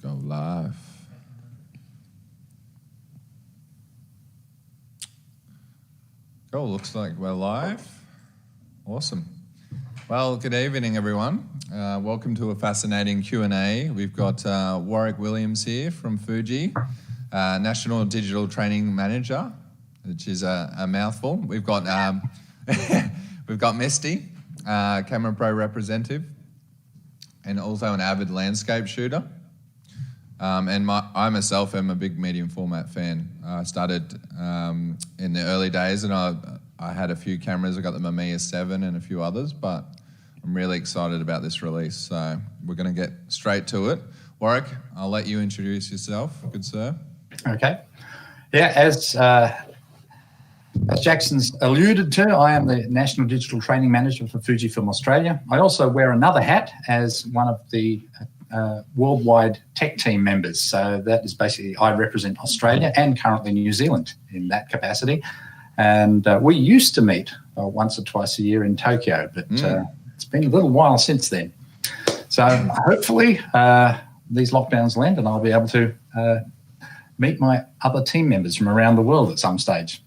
Go live. Cool, looks like we're live. Awesome. Well, good evening, everyone. Welcome to a fascinating Q&A. We've got Warwick Williams here from Fuji, National Digital Training Manager, which is a mouthful. We've got we've got Misty, CameraPro representative, and also an avid landscape shooter. I myself am a big medium format fan. I started in the early days, and I had a few cameras. I got the Mamiya 7 and a few others, but I'm really excited about this release. So we're going to get straight to it. Warwick, I'll let you introduce yourself, good sir. Okay. Yeah, as Jackson's alluded to, I am the National Digital Training Manager for Fujifilm Australia. I also wear another hat as one of the worldwide tech team members. So that is basically, I represent Australia and currently New Zealand in that capacity. And we used to meet once or twice a year in Tokyo, but it's been a little while since then. So hopefully these lockdowns will end and I'll be able to meet my other team members from around the world at some stage.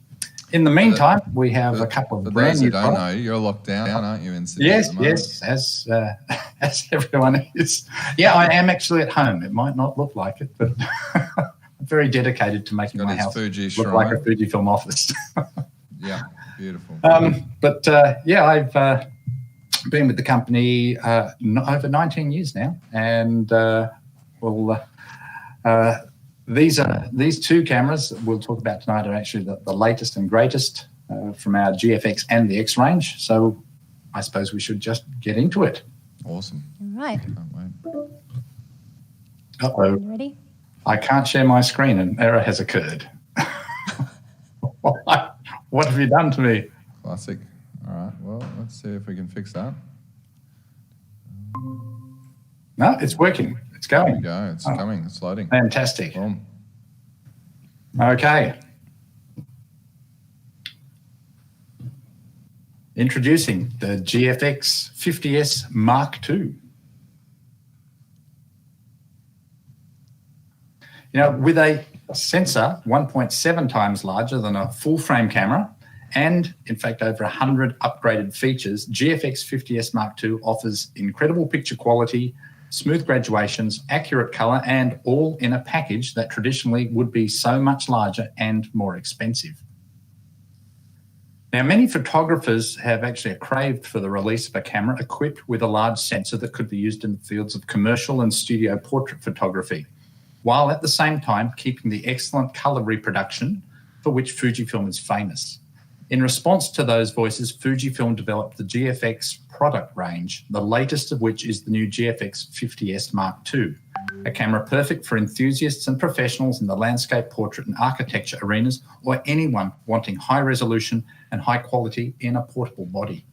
In the meantime, we have a couple of brand new products. For those who don't know, you're locked down, aren't you, in Sydney? Yes, as everyone is. Yeah, I am actually at home. It might not look like it, but I'm very dedicated to making my house look like a Fujifilm office. Yeah, beautiful. I've been with the company over 19 years now, and these two cameras that we'll talk about tonight are actually the latest and greatest from our GFX and the X range. So I suppose we should just get into it. Awesome. All right. Can't wait. Uh-oh. Ready? I can't share my screen. An error has occurred. What have you done to me? Classic. All right. Well, let's see if we can fix that. No, it's working. It's going. There we go. It's coming. It's loading. Fantastic. Boom. Okay. Introducing the GFX 50S Mark II. You know, with a sensor 1.7 times larger than a full frame camera, and in fact over 100 upgraded features, GFX 50S Mark II offers incredible picture quality, smooth graduations, accurate color, and all in a package that traditionally would be so much larger and more expensive. Now, many photographers have actually craved for the release of a camera equipped with a large sensor that could be used in the fields of commercial and studio portrait photography, while at the same time keeping the excellent color reproduction for which Fujifilm is famous. In response to those voices, Fujifilm developed the GFX product range, the latest of which is the new GFX 50S Mark II, a camera perfect for enthusiasts and professionals in the landscape, portrait and architecture arenas, or anyone wanting high resolution and high quality in a portable body.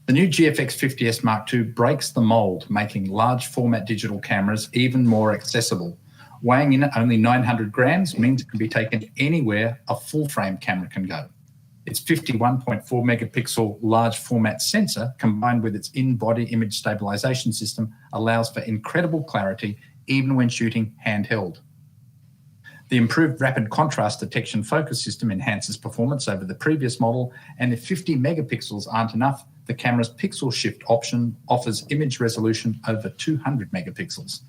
The new GFX 50S Mark II breaks the mold, making large format digital cameras even more accessible. Weighing in at only 900 grams means it can be taken anywhere a full frame camera can go. Its 51.4 megapixel large format sensor, combined with its in-body image stabilization system, allows for incredible clarity even when shooting handheld. The improved rapid contrast detection focus system enhances performance over the previous model, and if 50 megapixels aren't enough, the camera's pixel shift option offers image resolution over 200 megapixels.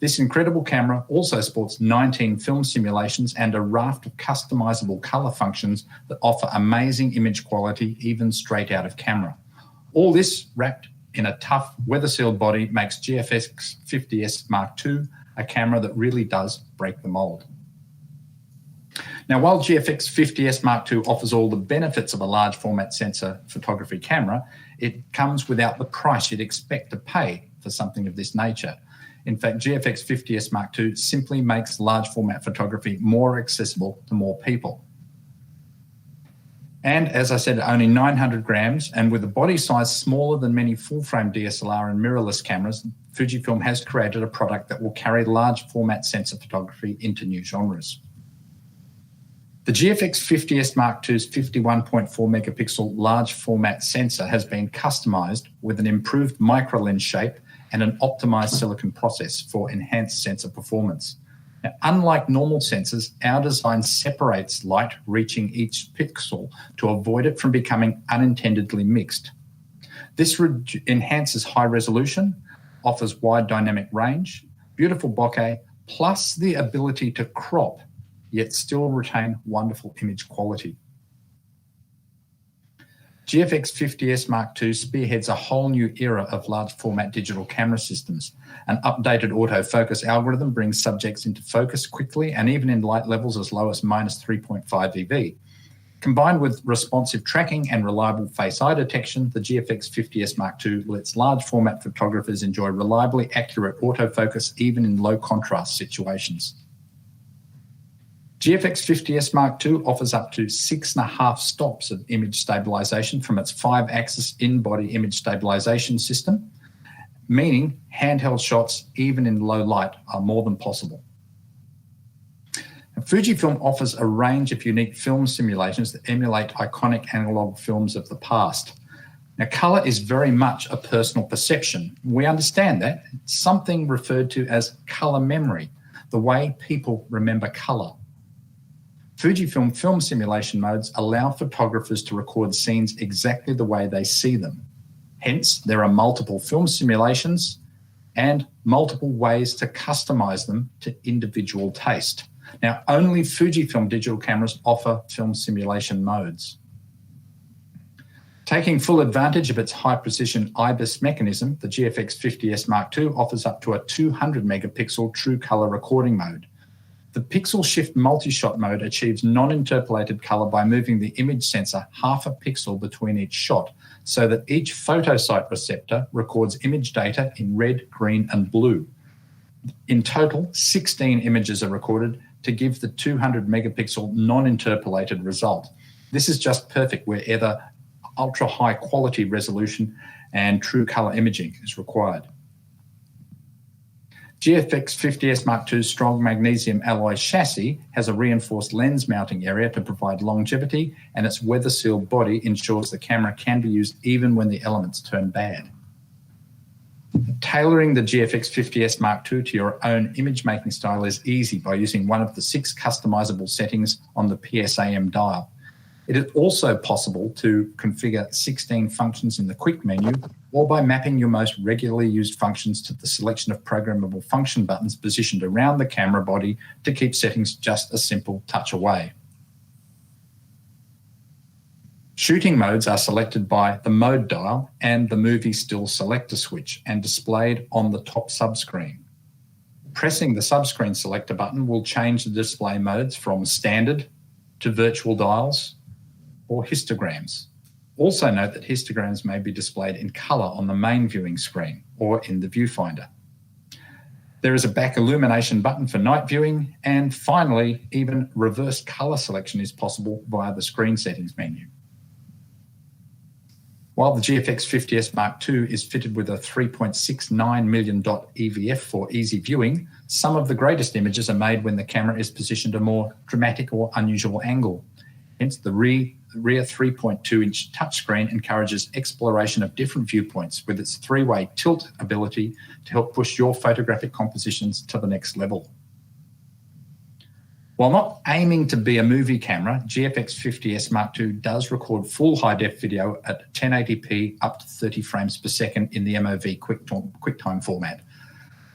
This incredible camera also sports 19 film simulations and a raft of customizable color functions that offer amazing image quality even straight out of camera. All this wrapped in a tough weather-sealed body makes GFX 50S Mark II a camera that really does break the mold. Now, while GFX 50S Mark II offers all the benefits of a large format sensor photography camera, it comes without the price you'd expect to pay for something of this nature. In fact, GFX 50S Mark II simply makes large format photography more accessible to more people. And as I said, only 900 grams, and with a body size smaller than many full-frame DSLR and mirrorless cameras, Fujifilm has created a product that will carry large format sensor photography into new genres. The GFX 50S Mark II's 51.4 megapixel large format sensor has been customized with an improved micro lens shape and an optimized silicon process for enhanced sensor performance. Now, unlike normal sensors, our design separates light reaching each pixel to avoid it from becoming unintendedly mixed. This enhances high resolution, offers wide dynamic range, beautiful bokeh, plus the ability to crop, yet still retain wonderful image quality. GFX 50S Mark II spearheads a whole new era of large format digital camera systems. An updated autofocus algorithm brings subjects into focus quickly and even in light levels as low as -3.5 eV. Combined with responsive tracking and reliable face-eye detection, the GFX 50S Mark II lets large format photographers enjoy reliably accurate autofocus even in low contrast situations. GFX 50S Mark II offers up to 6.5 stops of image stabilization from its 5-axis in-body image stabilization system, meaning handheld shots, even in low light, are more than possible. Fujifilm offers a range of unique film simulations that emulate iconic analog films of the past. Now, colour is very much a personal perception. We understand that. It's something referred to as colour memory, the way people remember colour. Fujifilm film simulation modes allow photographers to record scenes exactly the way they see them. Hence, there are multiple film simulations and multiple ways to customize them to individual taste. Now, only Fujifilm digital cameras offer film simulation modes. Taking full advantage of its high-precision IBIS mechanism, the GFX 50S Mark II offers up to a 200-megapixel true colour recording mode. The pixel shift multi-shot mode achieves non-interpolated colour by moving the image sensor half a pixel between each shot so that each photosite receptor records image data in red, green and blue. In total, 16 images are recorded to give the 200-megapixel non-interpolated result. This is just perfect where either ultra-high quality resolution and true colour imaging is required. GFX 50S Mark II's strong magnesium alloy chassis has a reinforced lens mounting area to provide longevity, and its weather-sealed body ensures the camera can be used even when the elements turn bad. Tailoring the GFX 50S Mark II to your own image-making style is easy by using one of the 6 customizable settings on the PSAM dial. It is also possible to configure 16 functions in the quick menu, or by mapping your most regularly used functions to the selection of programmable function buttons positioned around the camera body to keep settings just a simple touch away. Shooting modes are selected by the mode dial and the movie still selector switch and displayed on the top subscreen. Pressing the subscreen selector button will change the display modes from standard to virtual dials or histograms. Also note that histograms may be displayed in colour on the main viewing screen or in the viewfinder. There is a back illumination button for night viewing, and finally, even reverse colour selection is possible via the screen settings menu. While the GFX 50S Mark II is fitted with a 3.69 million dot EVF for easy viewing, some of the greatest images are made when the camera is positioned at a more dramatic or unusual angle. Hence, the rear 3.2-inch touchscreen encourages exploration of different viewpoints with its 3-way tilt ability to help push your photographic compositions to the next level. While not aiming to be a movie camera, GFX 50S Mark II does record full high-def video at 1080p up to 30 frames per second in the MOV QuickTime format.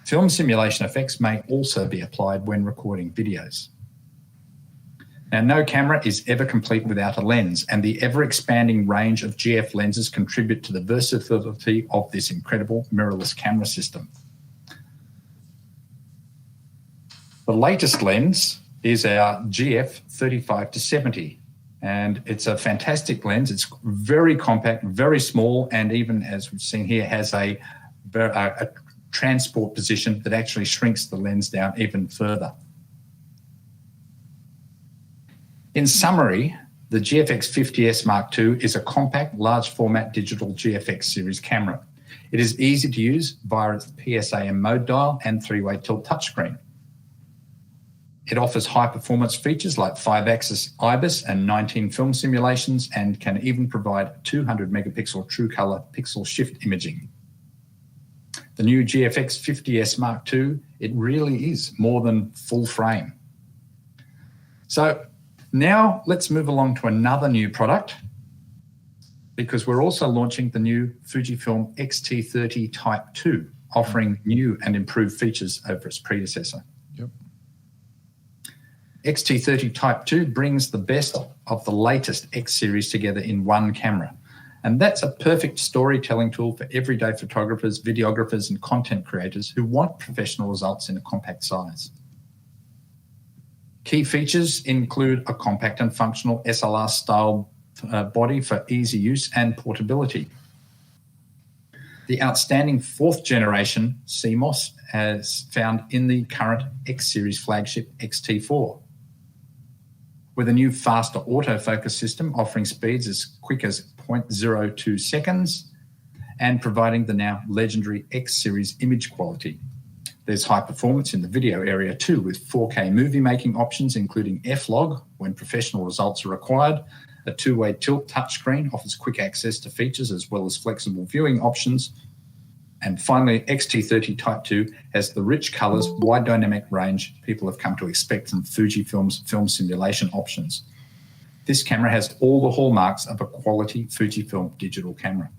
Film simulation effects may also be applied when recording videos. Now, no camera is ever complete without a lens, and the ever-expanding range of GF lenses contribute to the versatility of this incredible mirrorless camera system. The latest lens is our GF 35-70, and it's a fantastic lens. It's very compact, very small, and even as we've seen here, has a transport position that actually shrinks the lens down even further. In summary, the GFX 50S Mark II is a compact, large format digital GFX series camera. It is easy to use via its PSAM mode dial and 3-way tilt touchscreen. It offers high-performance features like 5-axis IBIS and 19 film simulations, and can even provide 200-megapixel true-color pixel shift imaging. The new GFX 50S Mark II, it really is more than full frame. So now let's move along to another new product, because we're also launching the new Fujifilm Xt30 Type II, offering new and improved features over its predecessor. Yep. Xt30 Type II brings the best of the latest X series together in one camera. And that's a perfect storytelling tool for everyday photographers, videographers, and content creators who want professional results in a compact size. Key features include a compact and functional SLR-style body for easy use and portability. The outstanding 4th generation CMOS as found in the current X series flagship Xt4. With a new faster autofocus system offering speeds as quick as 0.02 seconds and providing the now legendary X series image quality. There's high performance in the video area too, with 4K movie making options including F-Log when professional results are required. A 2-way tilt touchscreen offers quick access to features as well as flexible viewing options. And finally, Xt30 Type II has the rich colours, wide dynamic range people have come to expect from Fujifilm's film simulation options. This camera has all the hallmarks of a quality Fujifilm digital camera.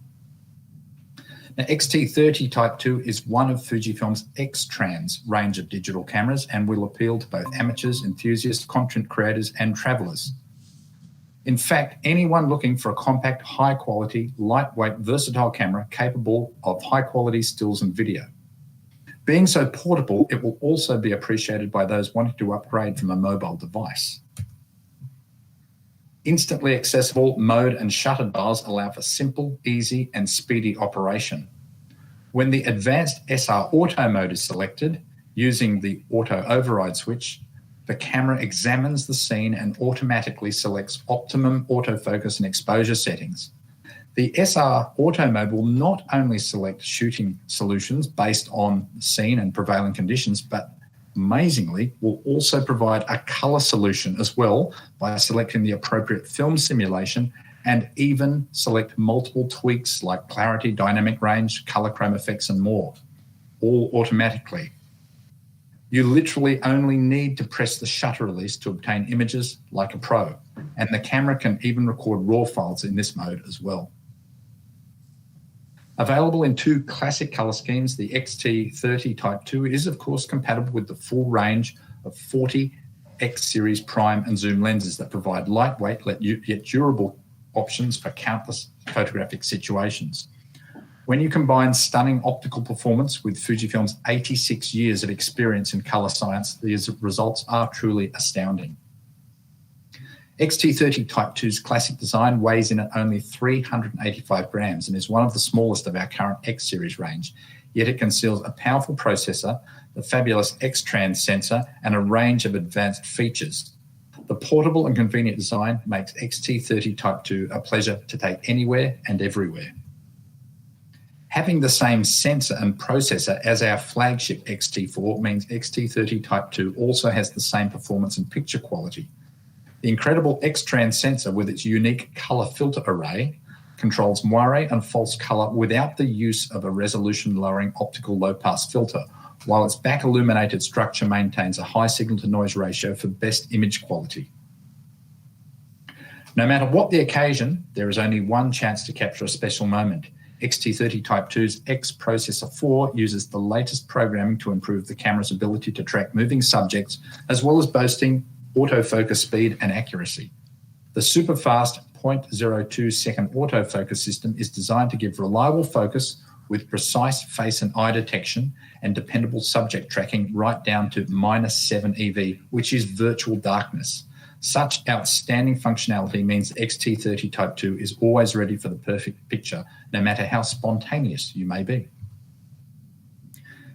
Now, Xt30 Type II is one of Fujifilm's X-Trans range of digital cameras and will appeal to both amateurs, enthusiasts, content creators, and travellers. In fact, anyone looking for a compact, high-quality, lightweight, versatile camera capable of high-quality stills and video. Being so portable, it will also be appreciated by those wanting to upgrade from a mobile device. Instantly accessible mode and shutter dials allow for simple, easy, and speedy operation. When the advanced SR Auto mode is selected, using the auto override switch, the camera examines the scene and automatically selects optimum autofocus and exposure settings. The SR Auto mode will not only select shooting solutions based on the scene and prevailing conditions, but amazingly will also provide a color solution as well by selecting the appropriate film simulation and even select multiple tweaks like clarity, dynamic range, color chrome effects, and more, all automatically. You literally only need to press the shutter release to obtain images like a pro, and the camera can even record RAW files in this mode as well. Available in 2 classic color schemes, the Xt30 Type II is of course compatible with the full range of 40 X series prime and zoom lenses that provide lightweight yet durable options for countless photographic situations. When you combine stunning optical performance with Fujifilm's 86 years of experience in color science, these results are truly astounding. Xt30 Type II's classic design weighs in at only 385 grams and is one of the smallest of our current X series range, yet it conceals a powerful processor, the fabulous X-Trans sensor, and a range of advanced features. The portable and convenient design makes Xt30 Type II a pleasure to take anywhere and everywhere. Having the same sensor and processor as our flagship Xt4 means Xt30 Type II also has the same performance and picture quality. The incredible X-Trans sensor with its unique color filter array controls moire and false color without the use of a resolution-lowering optical low-pass filter, while its back-illuminated structure maintains a high signal-to-noise ratio for best image quality. No matter what the occasion, there is only one chance to capture a special moment. Xt30 Type II's X Processor 4 uses the latest programming to improve the camera's ability to track moving subjects, as well as boasting autofocus speed and accuracy. The super-fast 0.02 second autofocus system is designed to give reliable focus with precise face and eye detection and dependable subject tracking right down to -7 EV, which is virtual darkness. Such outstanding functionality means Xt30 Type II is always ready for the perfect picture, no matter how spontaneous you may be.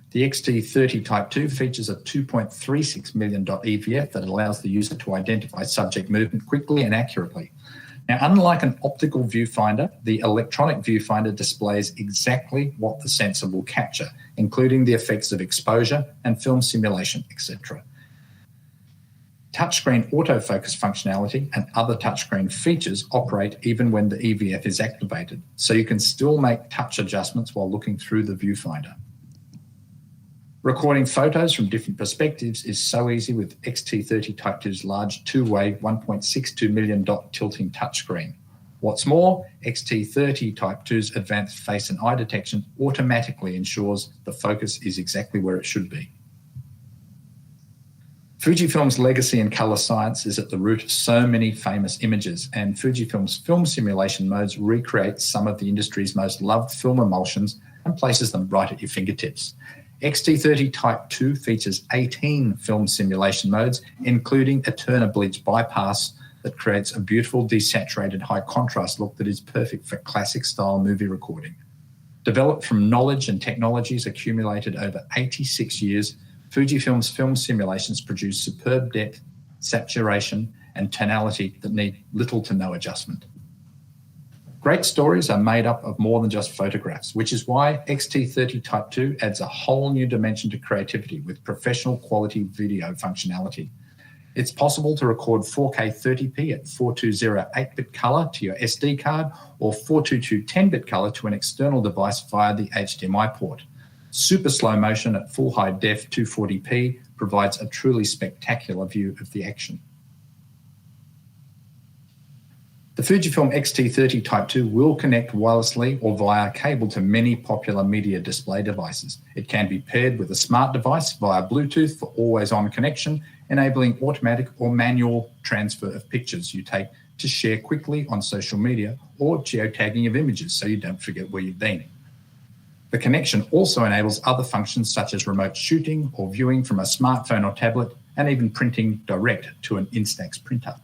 The Xt30 Type II features a 2.36 million dot EVF that allows the user to identify subject movement quickly and accurately. Now, unlike an optical viewfinder, the electronic viewfinder displays exactly what the sensor will capture, including the effects of exposure and film simulation, etc. Touchscreen autofocus functionality and other touchscreen features operate even when the EVF is activated, so you can still make touch adjustments while looking through the viewfinder. Recording photos from different perspectives is so easy with Xt30 Type 2's large two-way 1.62 million dot tilting touchscreen. What's more, Xt30 Type 2's advanced face and eye detection automatically ensures the focus is exactly where it should be. Fujifilm's legacy in colour science is at the root of so many famous images, and Fujifilm's film simulation modes recreate some of the industry's most loved film emulsions and places them right at your fingertips. Xt30 Type 2 features 18 film simulation modes, including a Turner bleach bypass that creates a beautiful desaturated high contrast look that is perfect for classic style movie recording. Developed from knowledge and technologies accumulated over 86 years, Fujifilm's film simulations produce superb depth, saturation, and tonality that need little to no adjustment. Great stories are made up of more than just photographs, which is why Xt30 Type 2 adds a whole new dimension to creativity with professional quality video functionality. It's possible to record 4K 30p at 420 8-bit colour to your SD card or 422 10-bit colour to an external device via the HDMI port. Super slow motion at full high def 240p provides a truly spectacular view of the action. The Fujifilm Xt30 Type 2 will connect wirelessly or via cable to many popular media display devices. It can be paired with a smart device via Bluetooth for always-on connection, enabling automatic or manual transfer of pictures you take to share quickly on social media, or geotagging of images so you don't forget where you've been. The connection also enables other functions such as remote shooting or viewing from a smartphone or tablet, and even printing direct to an Instax printer.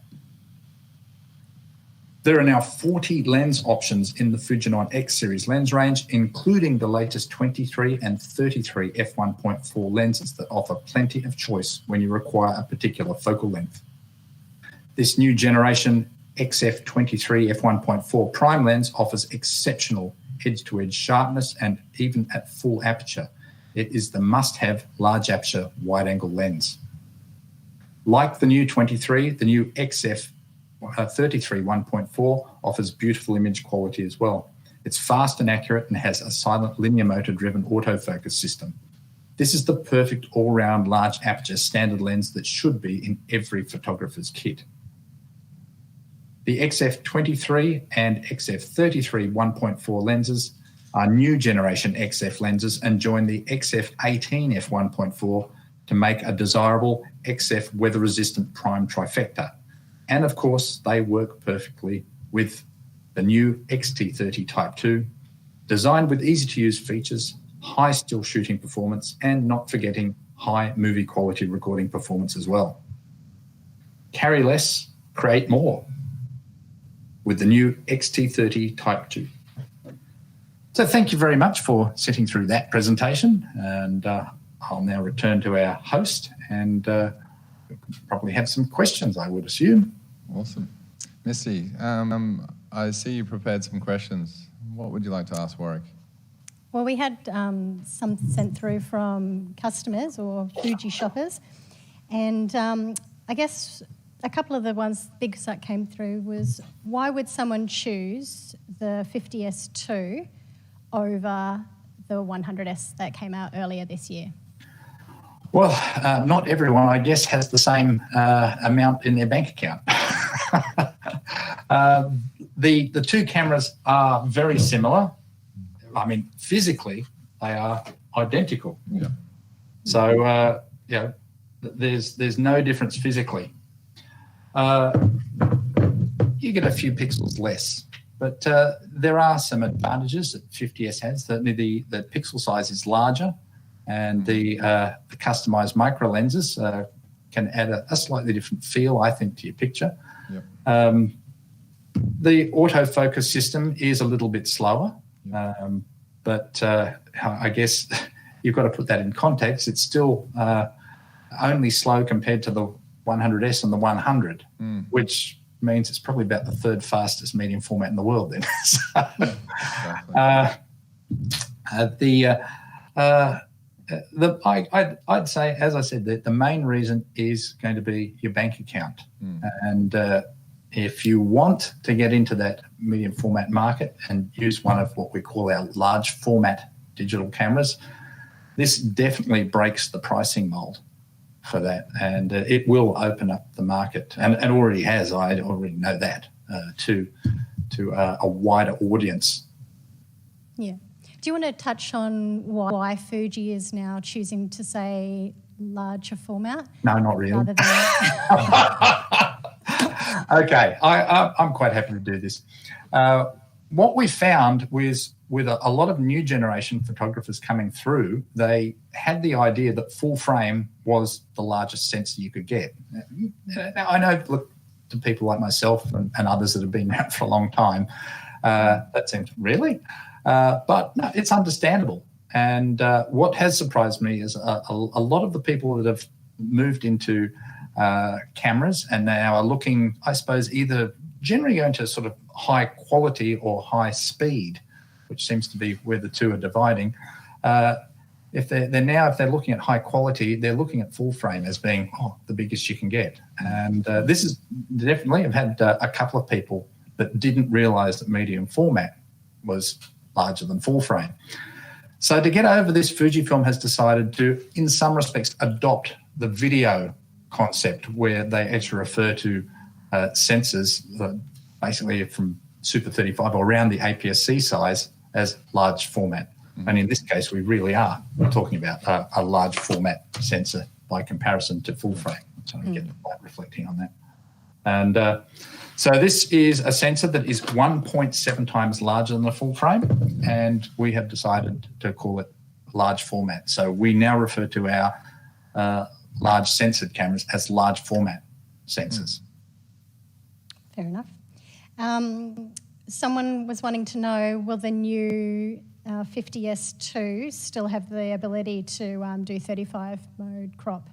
There are now 40 lens options in the Fujinon X series lens range, including the latest 23 and 33 f1.4 lenses that offer plenty of choice when you require a particular focal length. This new generation XF23 f1.4 prime lens offers exceptional edge-to-edge sharpness, and even at full aperture, it is the must-have large aperture wide-angle lens. Like the new 23, the new XF33 1.4 offers beautiful image quality as well. It's fast and accurate and has a silent linear motor-driven autofocus system. This is the perfect all-round large aperture standard lens that should be in every photographer's kit. The XF23 and XF33 1.4 lenses are new generation XF lenses and join the XF18 f1.4 to make a desirable XF weather-resistant prime trifecta. And of course, they work perfectly with the new Xt30 Type 2, designed with easy-to-use features, high still shooting performance, and not forgetting high movie quality recording performance as well. Carry less, create more with the new Xt30 Type 2. So thank you very much for sitting through that presentation, and I'll now return to our host, and probably have some questions, I would assume. Awesome. Misty, I see you prepared some questions. What would you like to ask Warwick? Well, we had some sent through from customers or Fuji shoppers, and I guess a couple of the ones big that came through was, why would someone choose the 50S2 over the 100S that came out earlier this year? Well, not everyone, I guess, has the same amount in their bank account. The two cameras are very similar. I mean, physically, they are identical. Yeah. So, there's no difference physically. You get a few pixels less, but there are some advantages that 50S has. Certainly, the pixel size is larger, and the customized micro lenses can add a slightly different feel, I think, to your picture. Yep. The autofocus system is a little bit slower, but I guess you've got to put that in context. It's still only slow compared to the 100S and the 100, which means it's probably about the third fastest medium format in the world then. I'd say, as I said, that the main reason is going to be your bank account. And if you want to get into that medium format market and use one of what we call our large format digital cameras, this definitely breaks the pricing mold for that, and it will open up the market, and already has. I already know that to a wider audience. Yeah. Do you want to touch on why Fuji is now choosing to say larger format? No, not really. Rather than Okay, I'm quite happy to do this. What we found was with a lot of new generation photographers coming through, they had the idea that full frame was the largest sensor you could get. Now, I know, look, to people like myself and others that have been out for a long time, that seems really, but no, it's understandable. And what has surprised me is a lot of the people that have moved into cameras and now are looking, I suppose, either generally going to sort of high quality or high speed, which seems to be where the two are dividing. If they're looking at high quality, they're looking at full frame as being the biggest you can get. And this is definitely, I've had a couple of people that didn't realise that medium format was larger than full frame. So to get over this, Fujifilm has decided to, in some respects, adopt the video concept where they actually refer to sensors basically from Super 35 or around the APS-C size as large format. And in this case, we really are talking about a large format sensor by comparison to full frame. So I get the light reflecting on that. And so this is a sensor that is 1.7 times larger than the full frame, and we have decided to call it large format. So we now refer to our large sensored cameras as large format sensors. Fair enough. Someone was wanting to know, will the new 50S2 still have the ability to do 35 mode crop?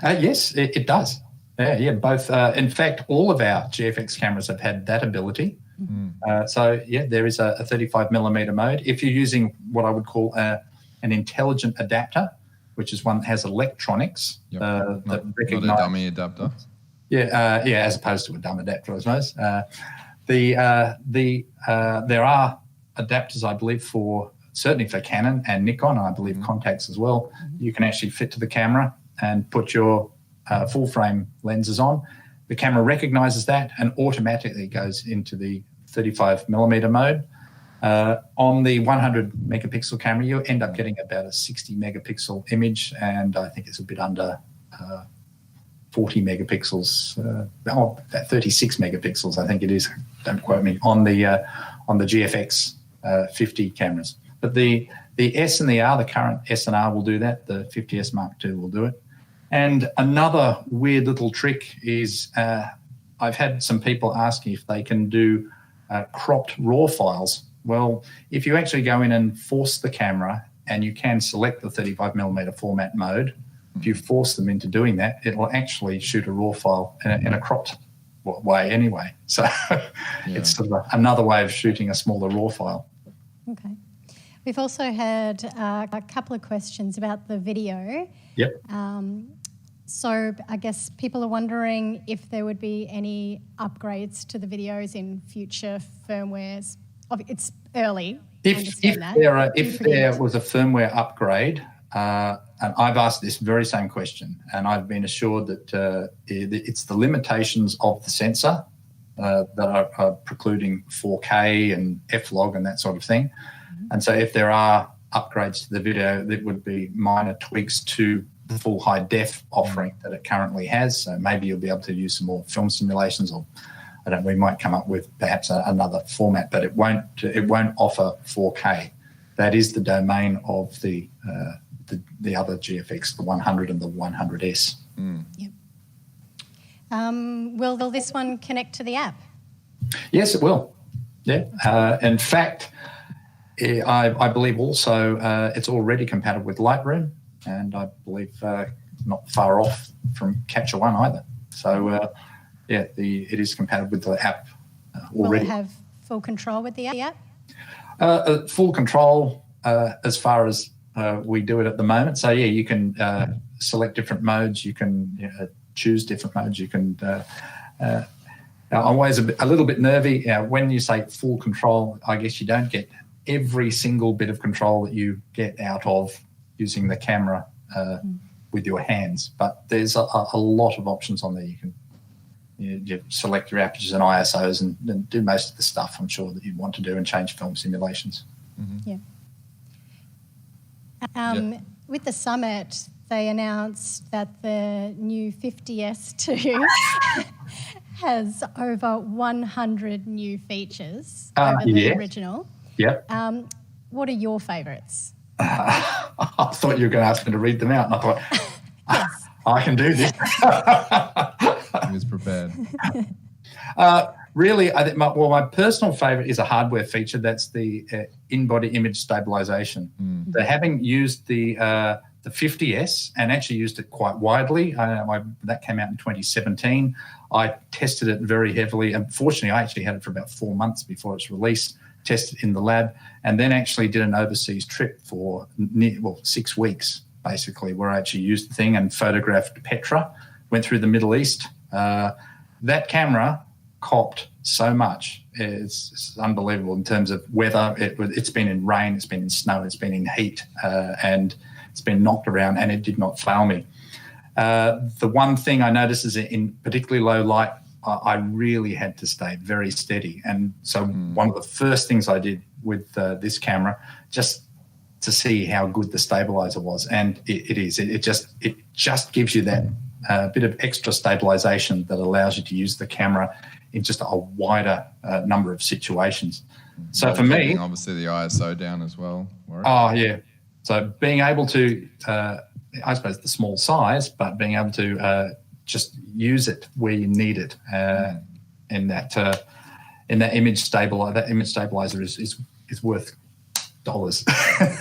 Yes, it does. Yeah, both. In fact, all of our GFX cameras have had that ability. So, yeah, there is a 35mm mode. If you're using what I would call an intelligent adapter, which is one that has electronics that recognize... Not a dummy adapter. Yeah, as opposed to a dumb adapter, I suppose. There are adapters, I believe, certainly for Canon and Nikon, and I believe Contax as well. You can actually fit to the camera and put your full frame lenses on. The camera recognizes that and automatically goes into the 35mm mode. On the 100 megapixel camera, you end up getting about a 60 megapixel image, and I think it's a bit under 40 megapixels, about 36 megapixels, I think it is. Don't quote me on the GFX 50 cameras. But the S and the R, the current S and R will do that. The 50S Mark II will do it. And another weird little trick is I've had some people asking if they can do cropped RAW files. Well, if you actually go in and force the camera, and you can select the 35mm format mode, if you force them into doing that, it will actually shoot a RAW file in a cropped way anyway. So it's sort of another way of shooting a smaller RAW file. Okay. We've also had a couple of questions about the video. Yep. So I guess people are wondering if there would be any upgrades to the videos in future firmwares. It's early. If there was a firmware upgrade, and I've asked this very same question, and I've been assured that it's the limitations of the sensor that are precluding 4K and F-log and that sort of thing. And so if there are upgrades to the video, that would be minor tweaks to the full high def offering that it currently has. So maybe you'll be able to use some more film simulations, or we might come up with perhaps another format, but it won't offer 4K. That is the domain of the other GFX, the 100 and the 100S. Yep. Will this one connect to the app? Yes, it will. Yeah. In fact, I believe also it's already compatible with Lightroom, and I believe not far off from Capture One either. So, it is compatible with the app already. Will it have full control with the app? Full control as far as we do it at the moment. So, yeah, you can select different modes. You can choose different modes. You can... I'm always a little bit nervy. When you say full control, I guess you don't get every single bit of control that you get out of using the camera with your hands. But there's a lot of options on there. You select your apertures and ISOs and do most of the stuff, I'm sure, that you'd want to do and change film simulations. Yeah. With the summit, they announced that the new 50S 2 has over 100 new features over the original. Yep. What are your favourites? I thought you were going to ask me to read them out, and I thought, Yes. I can do this. He was prepared. Really, I think my personal favourite is a hardware feature. That's the in-body image stabilisation. So having used the 50S and actually used it quite widely, that came out in 2017. I tested it very heavily. Unfortunately, I actually had it for about 4 months before its release, tested it in the lab, and then actually did an overseas trip for 6 weeks, basically, where I actually used the thing and photographed Petra, went through the Middle East. That camera copped so much. It's unbelievable in terms of weather. It's been in rain, it's been in snow, it's been in heat, and it's been knocked around, and it did not fail me. The one thing I noticed is in particularly low light, I really had to stay very steady. And so one of the first things I did with this camera, just to see how good the stabilizer was, and it is. It just gives you that bit of extra stabilization that allows you to use the camera in just a wider number of situations. So for me, obviously the ISO down as well. Warwick. Oh yeah. So being able to, I suppose the small size, but being able to just use it where you need it in that image stabilizer. That image stabilizer is worth dollars.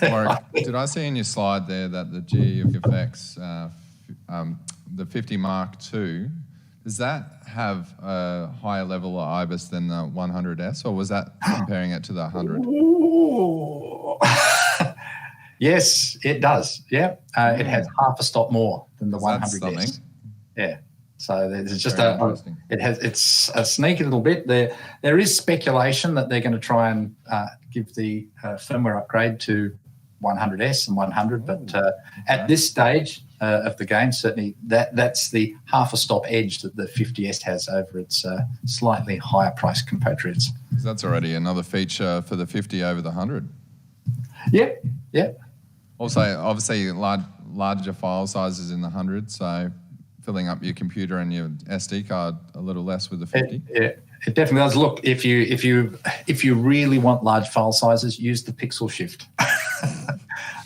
Warwick, did I see in your slide there that the GFX, the 50 Mark II, does that have a higher level of IBIS than the 100S, or was that comparing it to the 100? Ooh. Yes, it does. Yeah, it has half a stop more than the 100S. Yeah. So there's just it's a sneaky little bit. There is speculation that they're going to try and give the firmware upgrade to 100S and 100, but at this stage of the game, certainly that's the half a stop edge that the 50S has over its slightly higher price compatriots. That's already another feature for the 50 over the 100. Yep, yep. Also, obviously, larger file sizes in the 100, so filling up your computer and your SD card a little less with the 50. It definitely does. Look, if you really want large file sizes, use the pixel shift.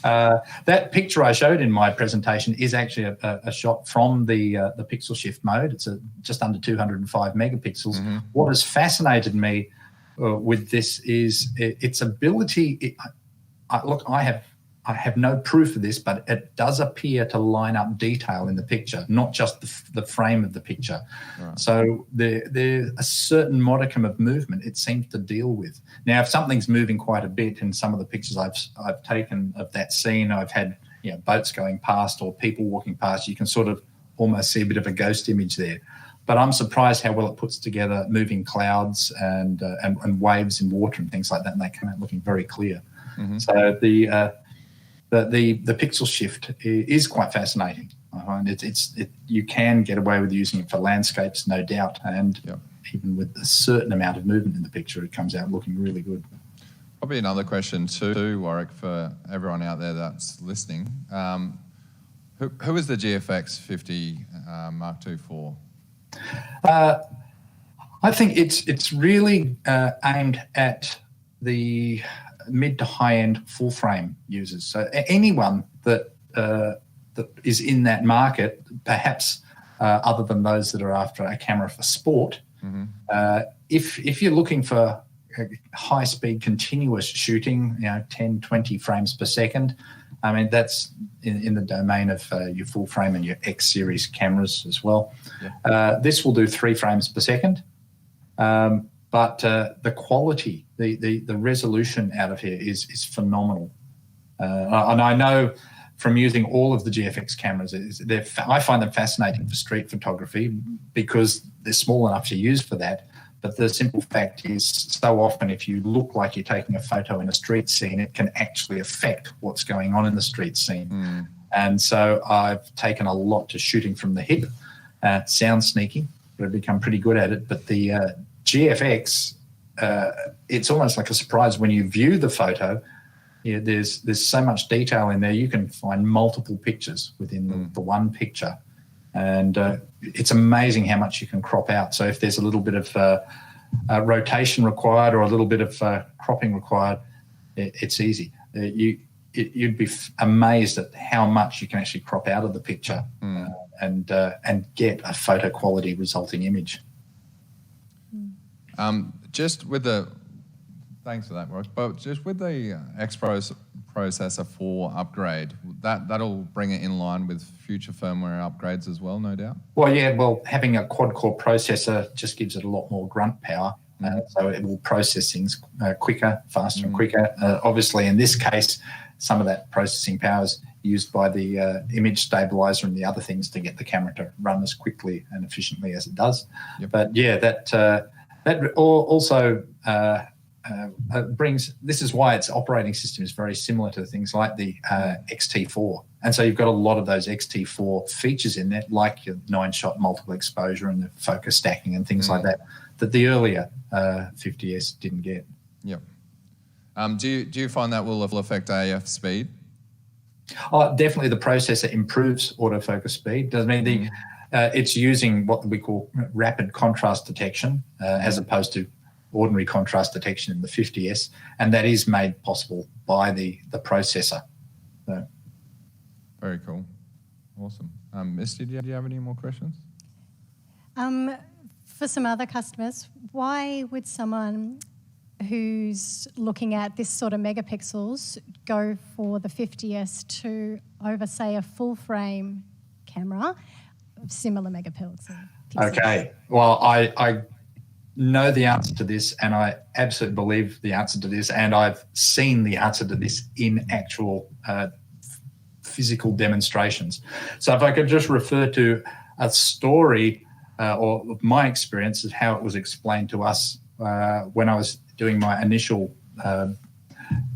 That picture I showed in my presentation is actually a shot from the pixel shift mode. It's just under 205 megapixels. Mm-hmm. What has fascinated me with this is its ability. Look, I have no proof of this, but it does appear to line up detail in the picture, not just the frame of the picture. Right. So there's a certain modicum of movement it seems to deal with. Now, if something's moving quite a bit in some of the pictures I've taken of that scene, I've had boats going past or people walking past, you can sort of almost see a bit of a ghost image there. But I'm surprised how well it puts together moving clouds and waves in water and things like that, and they come out looking very clear. Mm-hmm. So the pixel shift is quite fascinating. I find you can get away with using it for landscapes, no doubt, and even with a certain amount of movement in the picture, it comes out looking really good. Probably another question too, Warwick, for everyone out there that's listening. Who is the GFX 50 Mark II for? I think it's really aimed at the mid to high end full frame users. So anyone that is in that market, perhaps other than those that are after a camera for sport, if you're looking for high speed continuous shooting, 10, 20 frames per second, I mean, that's in the domain of your full frame and your X series cameras as well. Yeah. This will do 3 frames per second. But the quality, the resolution out of here is phenomenal. And I know from using all of the GFX cameras, I find them fascinating for street photography because they're small enough to use for that. But the simple fact is, so often if you look like you're taking a photo in a street scene, it can actually affect what's going on in the street scene. And so I've taken a lot to shooting from the hip. Sounds sneaky, but I've become pretty good at it. But the GFX, it's almost like a surprise when you view the photo. Yeah, there's so much detail in there. You can find multiple pictures within the one picture. And it's amazing how much you can crop out. So if there's a little bit of rotation required or a little bit of cropping required, it's easy. You'd be amazed at how much you can actually crop out of the picture and get a photo quality resulting image. Just with the, thanks for that, Warwick, but just with the Processor 4 upgrade, that'll bring it in line with future firmware upgrades as well, no doubt? Well, yeah, having a quad-core processor just gives it a lot more grunt power, so it will process things quicker, faster and quicker. Obviously, in this case, some of that processing power is used by the image stabilizer and the other things to get the camera to run as quickly and efficiently as it does. Yep. But yeah, that also brings, this is why its operating system is very similar to things like the Xt4. And so you've got a lot of those Xt4 features in there, like your 9-shot multiple exposure and the focus stacking and things like that the earlier 50S didn't get. Yep. Do you find that will affect AF speed? Oh, definitely the processor improves autofocus speed. Does mean it's using what we call rapid contrast detection as opposed to ordinary contrast detection in the 50S, and that is made possible by the processor. So. Very cool. Awesome. Misty, do you have any more questions? For some other customers, why would someone who's looking at this sort of megapixels go for the 50S to over, say, a full frame camera of similar megapixels? Okay. Well, I know the answer to this, and I absolutely believe the answer to this, and I've seen the answer to this in actual physical demonstrations. So if I could just refer to a story or my experience of how it was explained to us when I was doing my initial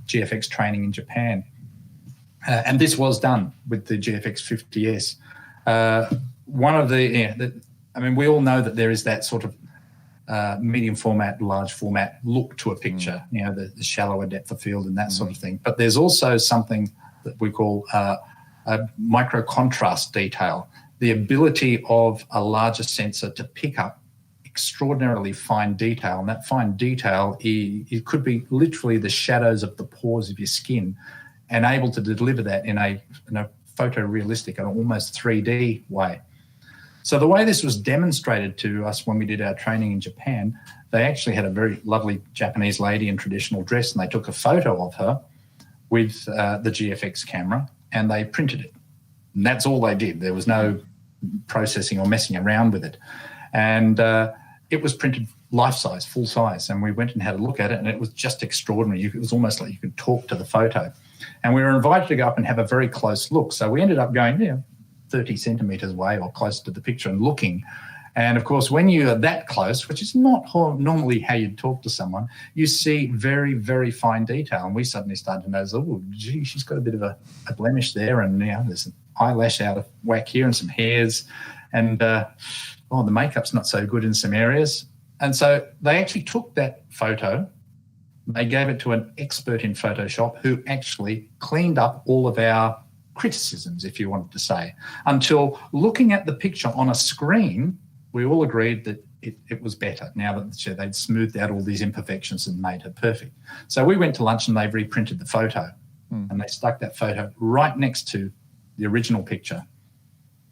GFX training in Japan. And this was done with the GFX 50S. One of I mean, we all know that there is that sort of medium format, large format look to a picture, you know, the shallower depth of field and that sort of thing. But there's also something that we call a micro contrast detail, the ability of a larger sensor to pick up extraordinarily fine detail. And that fine detail, it could be literally the shadows of the pores of your skin, and able to deliver that in a photorealistic and almost 3D way. So the way this was demonstrated to us when we did our training in Japan, they actually had a very lovely Japanese lady in traditional dress, and they took a photo of her with the GFX camera, and they printed it. And that's all they did. There was no processing or messing around with it. And it was printed life-size, full-size, and we went and had a look at it, and it was just extraordinary. It was almost like you could talk to the photo. And we were invited to go up and have a very close look. So we ended up going 30 centimetres away or close to the picture and looking. And, of course, when you're that close, which is not normally how you'd talk to someone, you see very, very fine detail. And we suddenly started to notice, oh, gee, she's got a bit of a blemish there, and there's an eyelash out of whack here and some hairs. And, the makeup's not so good in some areas. And so they actually took that photo, they gave it to an expert in Photoshop who actually cleaned up all of our criticisms, if you wanted to say, until looking at the picture on a screen, we all agreed that it was better now that they'd smoothed out all these imperfections and made her perfect. So we went to lunch and they reprinted the photo and they stuck that photo right next to the original picture.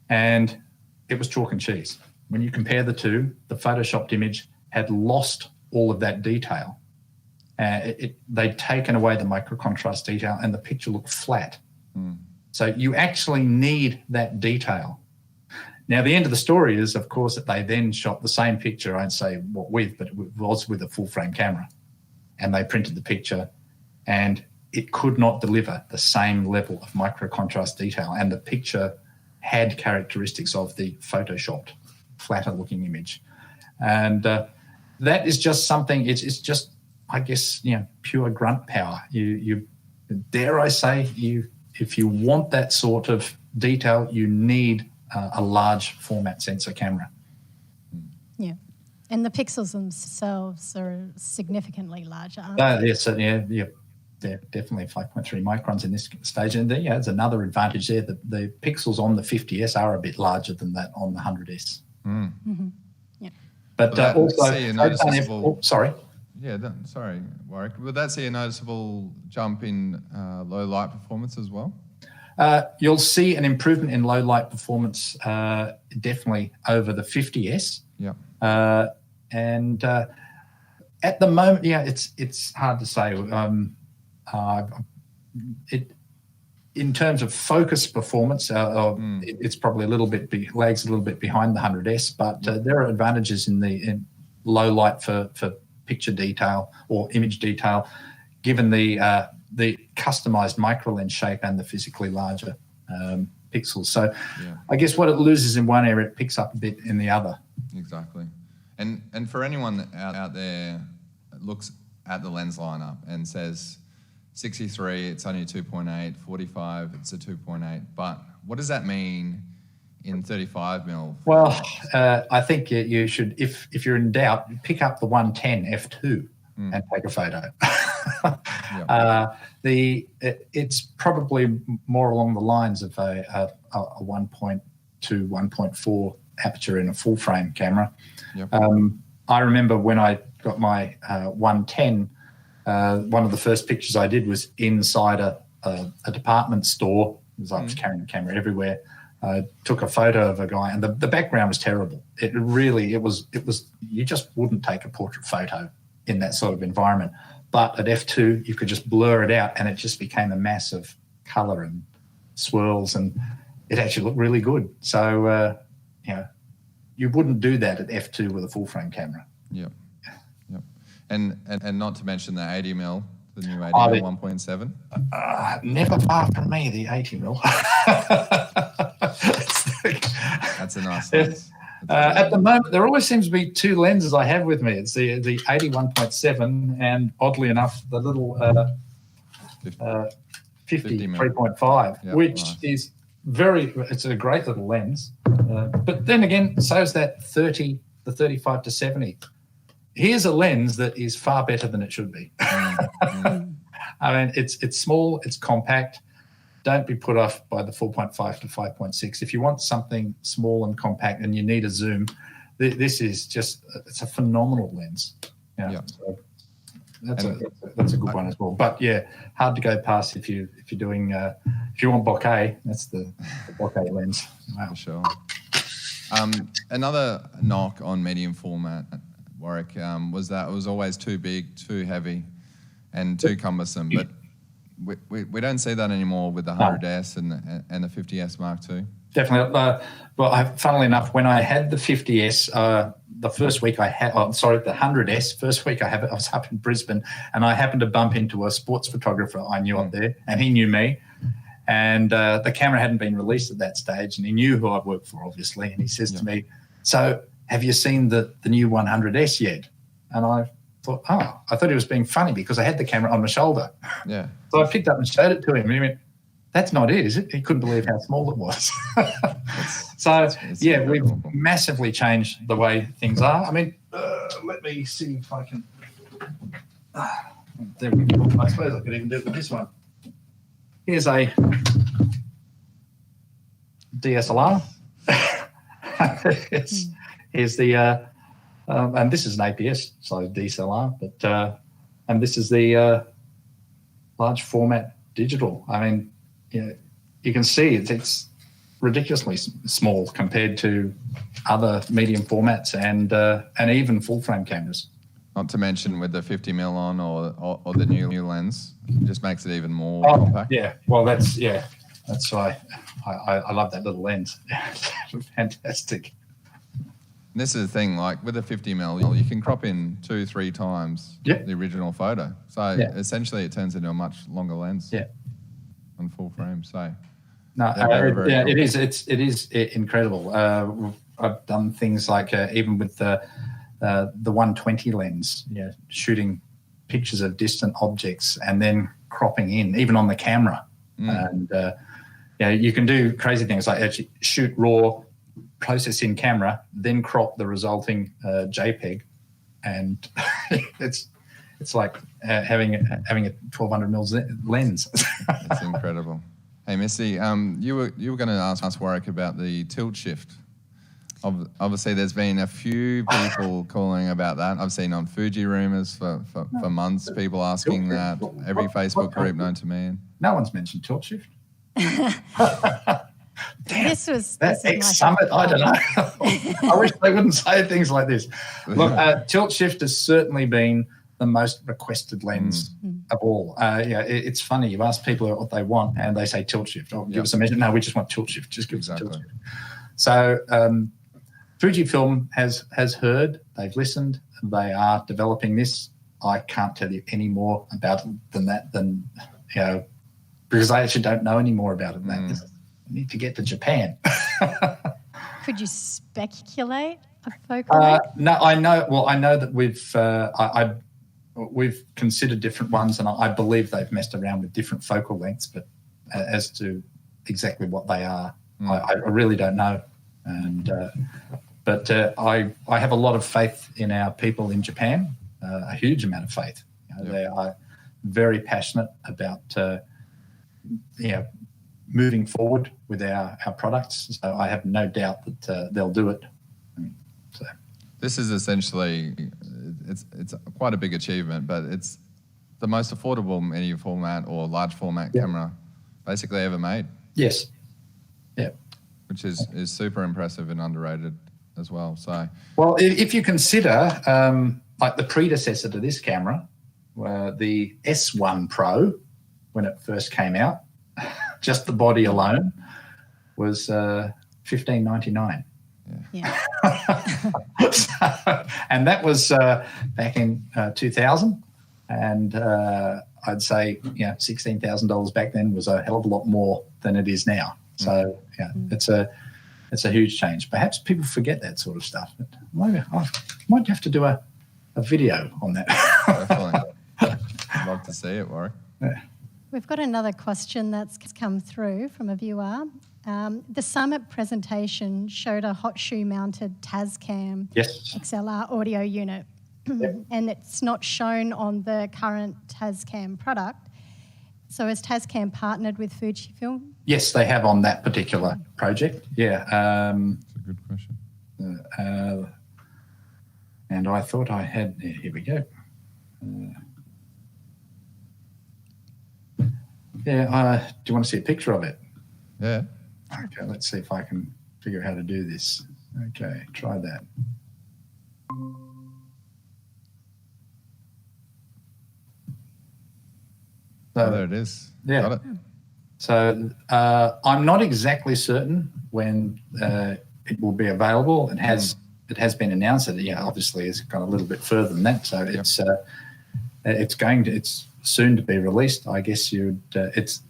And it was chalk and cheese. When you compare the two, the photoshopped image had lost all of that detail. They'd taken away the micro contrast detail and the picture looked flat. So you actually need that detail. Now, the end of the story is, of course, that they then shot the same picture, I won't say what with, but it was with a full frame camera. And they printed the picture and it could not deliver the same level of micro contrast detail. And the picture had characteristics of the photoshopped, flatter looking image. And that is just something. It's just, I guess, pure grunt power. You dare I say, if you want that sort of detail, you need a large format sensor camera. Yeah, and the pixels themselves are significantly larger, aren't they? Yes, yeah. They're definitely 5.3 microns in this stage. And there's another advantage there. The pixels on the 50S are a bit larger than that on the 100S. Mm-hmm. Yeah. But also, sorry. Yeah, sorry, Warwick. Would that see a noticeable jump in low light performance as well? You'll see an improvement in low light performance definitely over the 50S. Yeah. And at the moment, it's hard to say. In terms of focus performance, it's probably lags a little bit behind the 100S, but there are advantages in low light for picture detail or image detail, given the customized micro lens shape and the physically larger pixels. So I guess what it loses in one area, it picks up a bit in the other. Exactly. And for anyone out there that looks at the lens lineup and says 63, it's only 2.8, 45, it's a 2.8, but what does that mean in 35mm? Well, I think you should, if you're in doubt, pick up the 110 f2 and take a photo. It's probably more along the lines of a 1.2, 1.4 aperture in a full frame camera. Yep. I remember when I got my 110, one of the first pictures I did was inside a department store, because I was carrying the camera everywhere. I took a photo of a guy, and the background was terrible. It was you just wouldn't take a portrait photo in that sort of environment. But at f2, you could just blur it out, and it just became a mass of color and swirls, and it actually looked really good. So, you wouldn't do that at f2 with a full frame camera. Yep. And not to mention the 80mm, the new 80mm 1.7. Never far from me, the 80mm. That's a nice lens. At the moment, there always seems to be two lenses I have with me. It's the 81.7 and, oddly enough, the little 50 3.5, which is it's a great little lens. But then again, so is that 30, the 35 to 70. Here's a lens that is far better than it should be. I mean, it's small, it's compact. Don't be put off by the 4.5 to 5.6. If you want something small and compact and you need a zoom, this is it's a phenomenal lens. So that's a good one as well. But hard to go past if you're doing if you want bokeh. That's the bokeh lens. Wow. For sure. Another knock on medium format, Warwick, was that it was always too big, too heavy, and too cumbersome. But we don't see that anymore with the 100S and the 50S Mark II. Definitely. Funnily enough, when I had the 50S, the first week I had, the 100S, first week I was up in Brisbane, and I happened to bump into a sports photographer I knew up there, and he knew me. And the camera hadn't been released at that stage, and he knew who I worked for, obviously. And he says to me, "So, have you seen the new 100S yet?" And I thought, I thought he was being funny because I had the camera on my shoulder. Yeah. So I picked up and showed it to him, and he went, "That's not it, is it?" He couldn't believe how small it was. We've massively changed the way things are. I mean, let me see if I can. There we go. I suppose I could even do it with this one. Here's a DSLR. Here's the, and this is an APS, so DSLR, but and this is the large format digital. I mean, you can see it's ridiculously small compared to other medium formats and even full frame cameras. Not to mention with the 50mm on or the new lens, it just makes it even more compact. Yeah, well, that's why I love that little lens. Fantastic. And this is the thing, like with a 50mm, you can crop in 2-3 times the original photo. So essentially, it turns into a much longer lens. Yeah. On full frame. So. No, very cool. It is incredible. I've done things like even with the the 120 lens, shooting pictures of distant objects and then cropping in, even on the camera. And you can do crazy things like actually shoot raw, process in camera, then crop the resulting JPEG, and it's like having a 1200 mils lens. It's incredible. Hey, Misty, you were going to ask Warwick about the tilt shift. Obviously, there's been a few people calling about that. I've seen on Fuji rumours for months, people asking that. Every Facebook group known to me. No one's mentioned tilt shift. Damn, this is Summit. I don't know. I wish they wouldn't say things like this. Look, tilt shift has certainly been the most requested lens of all. It's funny. You ask people what they want, and they say tilt shift. Oh, give us a measure. No, we just want tilt shift. Just give us a tilt shift. So Fujifilm has heard. They've listened. And they are developing this. I can't tell you any more about it than that. Because I actually don't know any more about it than that. I need to get to Japan. Could you speculate a focal length? No, I know. Well, I know that we've considered different ones, and I believe they've messed around with different focal lengths. But as to exactly what they are, I really don't know. And but I have a lot of faith in our people in Japan. A huge amount of faith. They are very passionate about moving forward with our products. So I have no doubt that they'll do it. This is essentially, it's quite a big achievement, but it's the most affordable mini format or large format camera basically ever made. Yes. Yeah. Which is super impressive and underrated as well. So, well, if you consider like the predecessor to this camera, the S1 Pro, when it first came out, just the body alone was $15.99. Yeah. And that was back in 2000, and I'd say $16,000 back then was a hell of a lot more than it is now. So it's a huge change. Perhaps people forget that sort of stuff. But maybe I might have to do a video on that. Definitely. I'd love to see it, Warwick. Yeah. We've got another question that's come through from a viewer. The Summit presentation showed a hot shoe mounted Tascam XLR audio unit, and it's not shown on the current Tascam product. So has Tascam partnered with Fujifilm? Yes, they have on that particular project. Yeah. That's a good question. And I thought I had, here we go. Do you want to see a picture of it? Yeah. Okay, let's see if I can figure out how to do this. Okay, try that. So, there it is. Yeah. Got it. So I'm not exactly certain when it will be available. It has been announced that obviously it's gone a little bit further than that. So it's soon to be released. I guess it's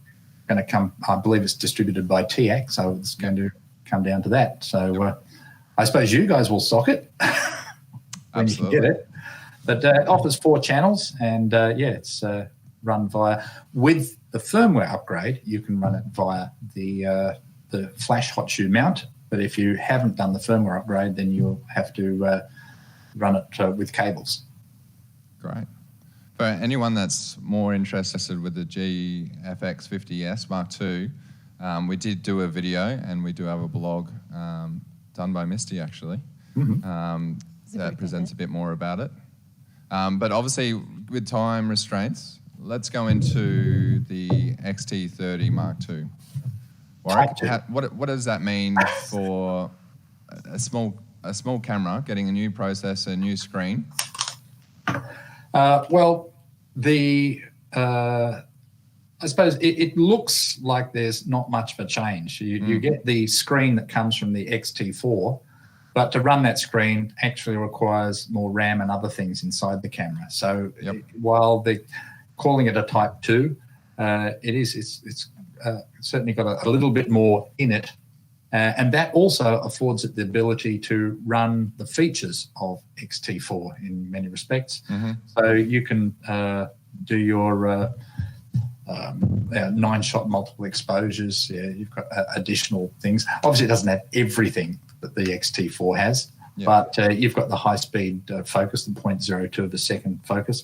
going to come. I believe it's distributed by TAC, so it's going to come down to that. So I suppose you guys will stock it when you can get it. But it offers 4 channels, and it's run with the firmware upgrade. You can run it via the flash hot shoe mount. But if you haven't done the firmware upgrade, then you'll have to run it with cables. Great. For anyone that's more interested with the GFX 50S Mark II, we did do a video, and we do have a blog done by Misty, actually, that presents a bit more about it. But obviously, with time restraints, let's go into the Xt30 Mark II. Warwick, what does that mean for a small camera getting a new processor, new screen? Well, I suppose it looks like there's not much of a change. You get the screen that comes from the Xt4, but to run that screen actually requires more RAM and other things inside the camera. So while they're calling it a Type 2, it's certainly got a little bit more in it, And that also affords it the ability to run the features of Xt4 in many respects. So you can do your 9-shot multiple exposures. Yeah, you've got additional things. Obviously, it doesn't have everything that the Xt4 has, but you've got the high-speed focus, the 0.02 of a second focus.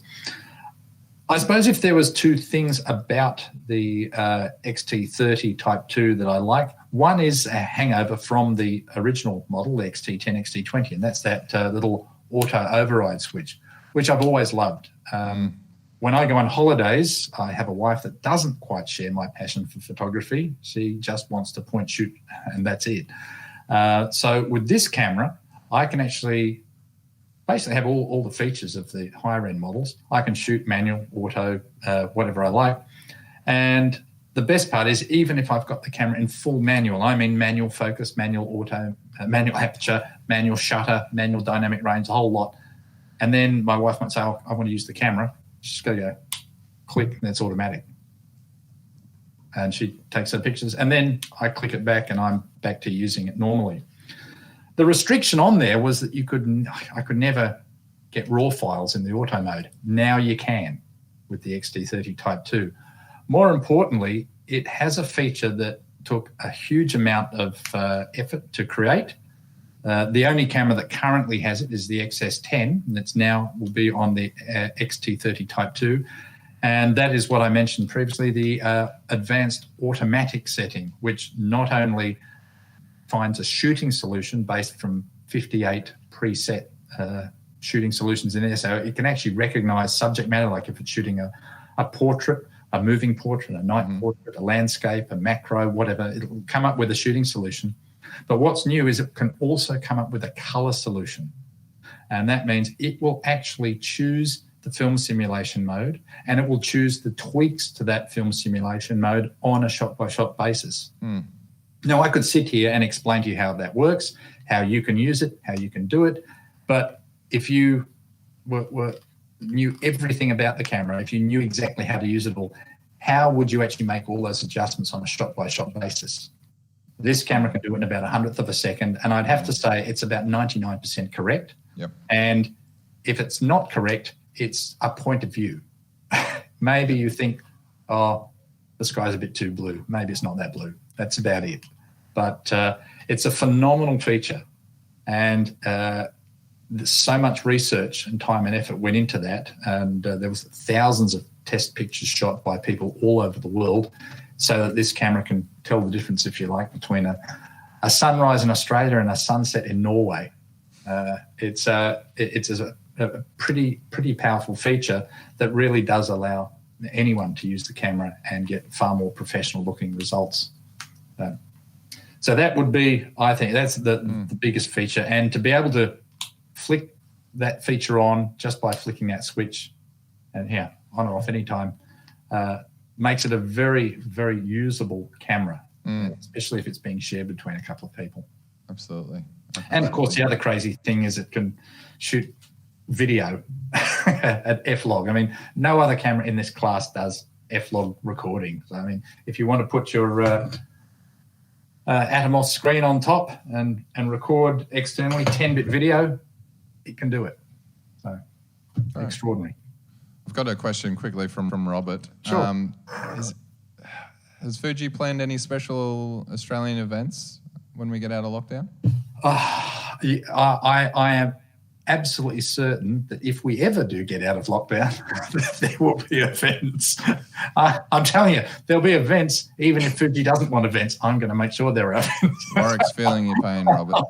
I suppose if there was two things about the Xt30 Type 2 that I like, one is a hangover from the original model, the Xt10, Xt20, and that's that little auto override switch, which I've always loved. When I go on holidays, I have a wife that doesn't quite share my passion for photography. She just wants to point shoot, and that's it. So with this camera, I can actually basically have all the features of the higher end models. I can shoot manual, auto, whatever I like. And the best part is, even if I've got the camera in full manual, I mean manual focus, manual auto, manual aperture, manual shutter, manual dynamic range, a whole lot. And then my wife might say, oh, I want to use the camera. She's going to go click, and it's automatic. And she takes her pictures, and then I click it back and I'm back to using it normally. The restriction on there was that I could never get raw files in the auto mode. Now you can with the Xt30 Type 2. More importantly, it has a feature that took a huge amount of effort to create. The only camera that currently has it is the XS10, and it's now will be on the Xt30 Type 2. And that is what I mentioned previously, the advanced automatic setting, which not only finds a shooting solution based from 58 preset shooting solutions in there, so it can actually recognize subject matter, like if it's shooting a portrait, a moving portrait, a night portrait, a landscape, a macro, whatever, it'll come up with a shooting solution. But what's new is it can also come up with a color solution. And that means it will actually choose the film simulation mode, and it will choose the tweaks to that film simulation mode on a shot-by-shot basis. Now, I could sit here and explain to you how that works, how you can use it, how you can do it. But if you knew everything about the camera, if you knew exactly how to use it all, how would you actually make all those adjustments on a shot-by-shot basis? This camera can do it in about 100th of a second, and I'd have to say it's about 99% correct. And if it's not correct, it's a point of view. Maybe you think, oh, the sky's a bit too blue. Maybe it's not that blue. That's about it. But it's a phenomenal feature. And there's so much research and time and effort went into that. And there was thousands of test pictures shot by people all over the world so that this camera can tell the difference, if you like, between a sunrise in Australia and a sunset in Norway. It's a pretty powerful feature that really does allow anyone to use the camera and get far more professional looking results. So that would be, I think, that's the biggest feature. And to be able to flick that feature on just by flicking that switch, and on or off anytime, makes it a very, very usable camera, especially if it's being shared between a couple of people. Absolutely. And of course, the other crazy thing is it can shoot video at F-Log. I mean, no other camera in this class does F-Log recording. So, I mean, if you want to put your Atomos screen on top and record externally 10-bit video, it can do it. So, extraordinary. I've got a question quickly from Robert. Sure. Has Fuji planned any special Australian events when we get out of lockdown? I am absolutely certain that if we ever do get out of lockdown, there will be events. I'm telling you, there'll be events. Even if Fuji doesn't want events, I'm going to make sure there are events. Warwick's feeling your pain, Robert.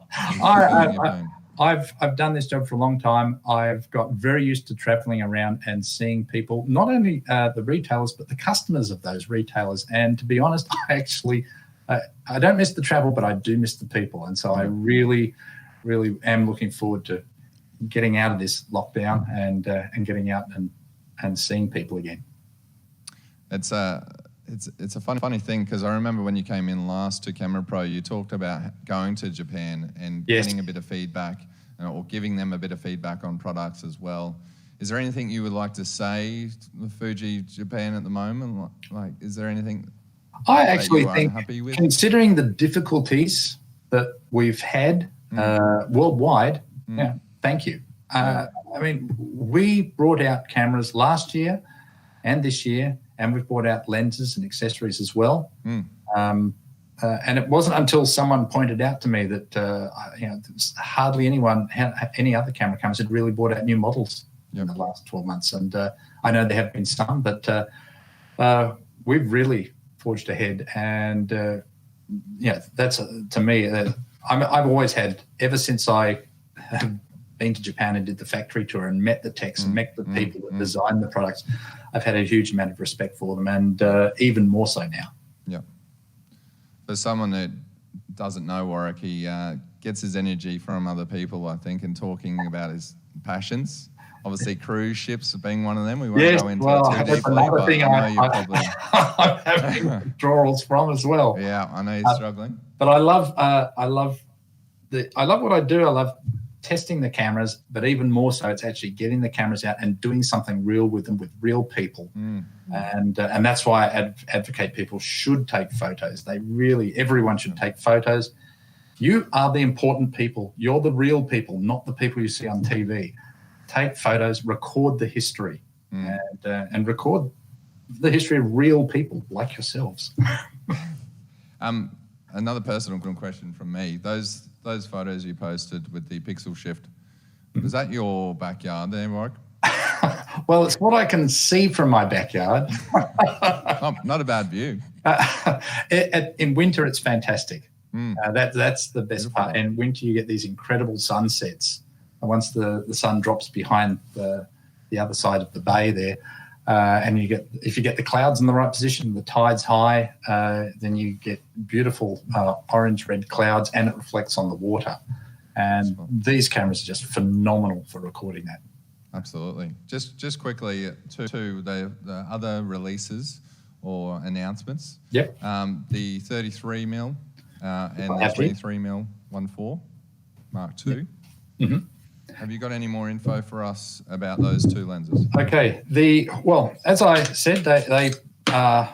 I've done this job for a long time. I've got very used to traveling around and seeing people, not only the retailers, but the customers of those retailers. And to be honest, I don't miss the travel, but I do miss the people. And so I really, really am looking forward to getting out of this lockdown and getting out and seeing people again. It's a funny thing, because I remember when you came in last to CameraPro, you talked about going to Japan and getting a bit of feedback, or giving them a bit of feedback on products as well. Is there anything you would like to say with Fuji Japan at the moment? Like, is there anything I actually that you are think, unhappy with? considering the difficulties that we've had worldwide, yeah, thank you. I mean, we brought out cameras last year and this year, and we've brought out lenses and accessories as well. And it wasn't until someone pointed out to me that hardly anyone, any other camera companies had really brought out new models in the last 12 months. And I know there have been some, but we've really forged ahead. And that's to me, I've always had, ever since I have been to Japan and did the factory tour and met the techs and met the people that designed the products, I've had a huge amount of respect for them, and even more so now. Yeah. For someone that doesn't know Warwick, he gets his energy from other people, I think, and talking about his passions. Obviously, cruise ships being one of them. We won't go into it too deeply, but I know you're probably... I'm having withdrawals from as well. Yeah, I know you're struggling. But I love what I do. I love testing the cameras, but even more so, it's actually getting the cameras out and doing something real with them, with real people. And that's why I advocate people should take photos. Everyone should take photos. You are the important people. You're the real people, not the people you see on TV. Take photos, record the history, and record the history of real people like yourselves. Another personal question from me. Those photos you posted with the pixel shift, was that your backyard there, Warwick? Well, it's what I can see from my backyard. Not a bad view. In winter, it's fantastic. That's the best part. In winter, you get these incredible sunsets. And once the sun drops behind the other side of the bay there, and if you get the clouds in the right position, the tide's high, then you get beautiful orange-red clouds, and it reflects on the water. And these cameras are just phenomenal for recording that. Absolutely. Just quickly to the other releases or announcements. Yep. The 33mm and the 23mm 1.4 Mark II. Yep. Have you got any more info for us about those two lenses? Okay. As I said, they are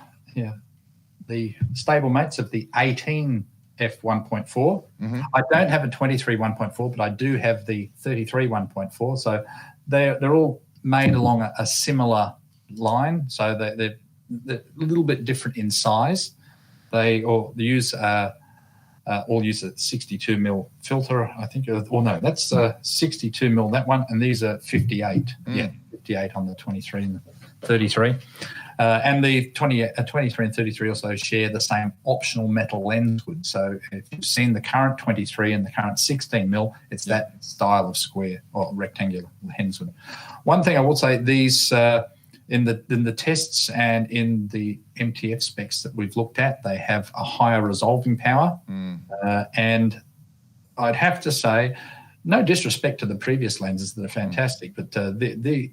the stable mates of the 18 f1.4. I don't have a 23 1.4, but I do have the 33 1.4. So they're all made along a similar line. So they're a little bit different in size. They all use a 62mm filter, I think. Or no, that's 62mm, that one, and these are 58. Yeah, 58 on the 23 and the 33. And the 23 and 33 also share the same optional metal lens hood. So if you've seen the current 23 and the current 16mm, it's that style of square or rectangular lens hood. One thing I will say, these in the tests and in the MTF specs that we've looked at, they have a higher resolving power. And I'd have to say, no disrespect to the previous lenses that are fantastic, but the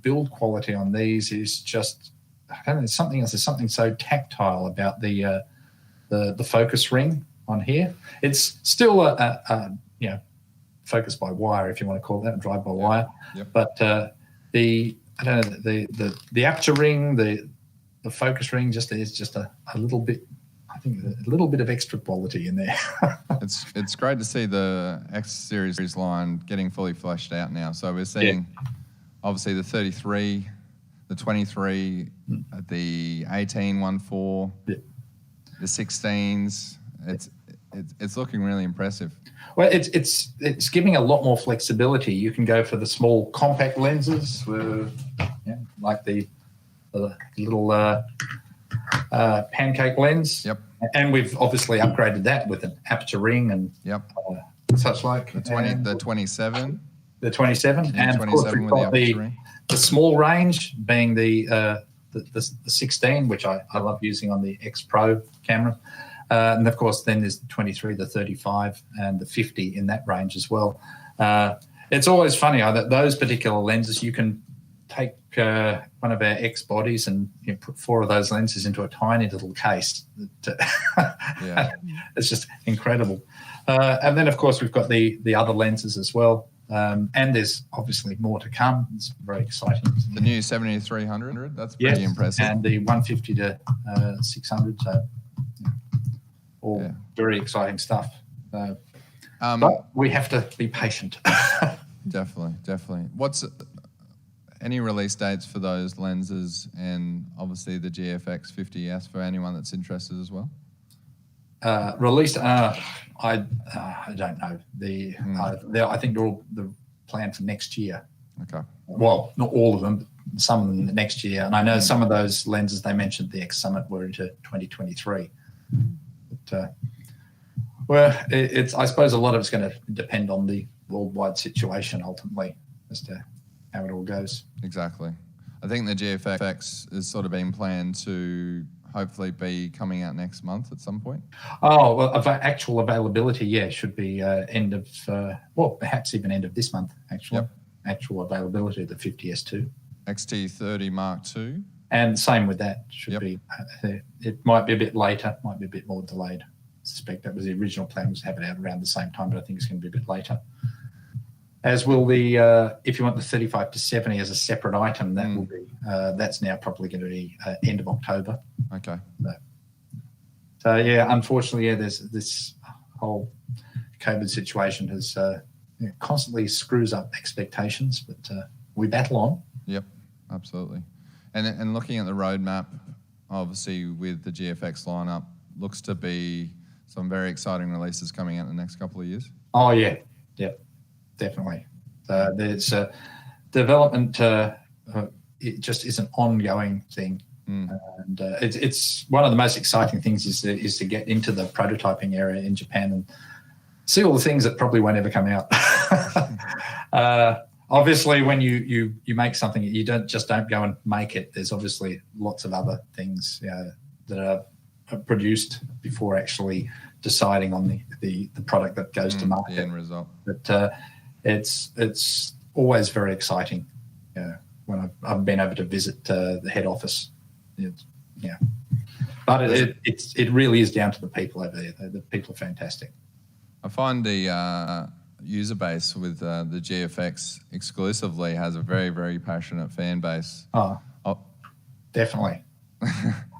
build quality on these is just, I don't know, there's something else. There's something so tactile about the focus ring on here. It's still a focus by wire, if you want to call that, drive by wire. Yep. But I don't know, the aperture ring, the focus ring, is just a little bit, I think, a little bit of extra quality in there. It's great to see the X series line getting fully fleshed out now. So we're seeing obviously the 33, the 23, the 18 1.4, the 16s. It's looking really impressive. Well, it's giving a lot more flexibility. You can go for the small compact lenses, like the little pancake lens. Yep. And we've obviously upgraded that with an aperture ring and such like. The 27. The 27. And of course we've got the small range being the 16, which I love using on the X Pro camera. And of course, then there's the 23, the 35, and the 50 in that range as well. It's always funny that those particular lenses, you can take one of our X bodies and put 4 of those lenses into a tiny little case. It's just incredible. And then, of course, we've got the other lenses as well. And there's obviously more to come. It's very exciting. The new 70-300, that's pretty impressive. And the 150 to 600, so... very exciting stuff. But we have to be patient. Definitely. What's any release dates for those lenses, and obviously the GFX 50S for anyone that's interested as well? Released, I don't know. I think they're all planned for next year. Okay. Well, not all of them, but some of them next year. And I know some of those lenses they mentioned at the X Summit were into 2023. But, I suppose a lot of it's going to depend on the worldwide situation ultimately as to how it all goes. Exactly. I think the GFX is sort of being planned to hopefully be coming out next month at some point. Oh, well, actual availability, should be end of, perhaps even end of this month, actually. Yep. Actual availability of the 50S2. Xt30 Mark II. And same with that, should be. It might be a bit later, might be a bit more delayed. I suspect that was the original plan, was to have it out around the same time, but I think it's going to be a bit later. As will the, if you want the 35 to 70 as a separate item, that will be, that's now probably going to be end of October. Okay. So yeah, unfortunately, there's this whole COVID situation has constantly screws up expectations, but we battle on. Yep, absolutely. And looking at the roadmap, obviously with the GFX lineup, looks to be some very exciting releases coming out in the next couple of years. Oh yeah, definitely. There's development. It just is an ongoing thing, and it's one of the most exciting things is to get into the prototyping area in Japan and see all the things that probably won't ever come out. Obviously, when you make something, you don't go and make it. There's obviously lots of other things that are produced before actually deciding on the product that goes to market. The end result. But it's always very exciting when I've been able to visit the head office. But it really is down to the people over there. The people are fantastic. I find the user base with the GFX exclusively has a very, very passionate fan base. Oh. Definitely.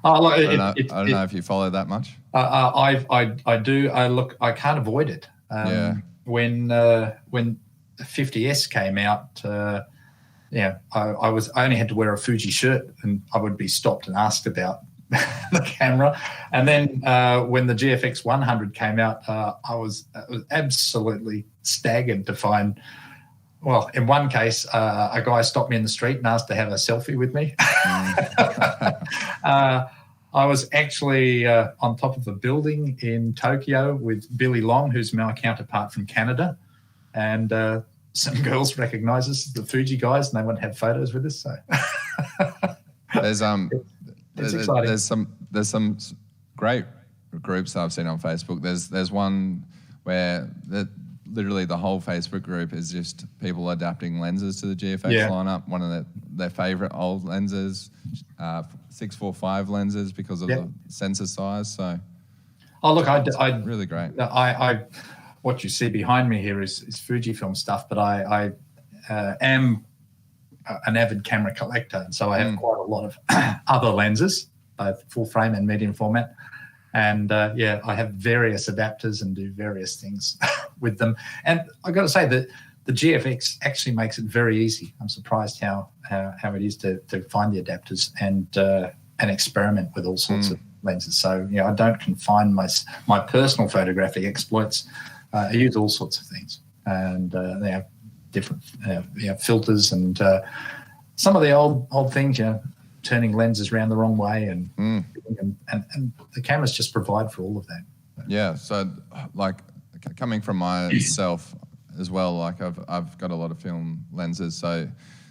I don't know if you follow that much. I do. I can't avoid it. When the 50S came out, I only had to wear a Fuji shirt, and I would be stopped and asked about the camera. And then when the GFX 100 came out, I was absolutely staggered to find. Well, in one case, a guy stopped me in the street and asked to have a selfie with me. I was actually on top of a building in Tokyo with Billy Long, who's my counterpart from Canada, and some girls recognise us as the Fuji guys, and they want to have photos with us. So it's exciting. There's some great groups that I've seen on Facebook. There's one where literally the whole Facebook group is just people adapting lenses to the GFX lineup. One of their favourite old lenses, 645 lenses because of the sensor size. So, I really great. What you see behind me here is Fujifilm stuff, but I am an avid camera collector, and so I have quite a lot of other lenses, both full frame and medium format. And I have various adapters and do various things with them. And I've got to say that the GFX actually makes it very easy. I'm surprised how it is to find the adapters and experiment with all sorts of lenses. So I don't confine my personal photographic exploits. I use all sorts of things, and they have different filters and some of the old things. Turning lenses around the wrong way, and the cameras just provide for all of that. Yeah, so like coming from myself as well, like I've got a lot of film lenses. So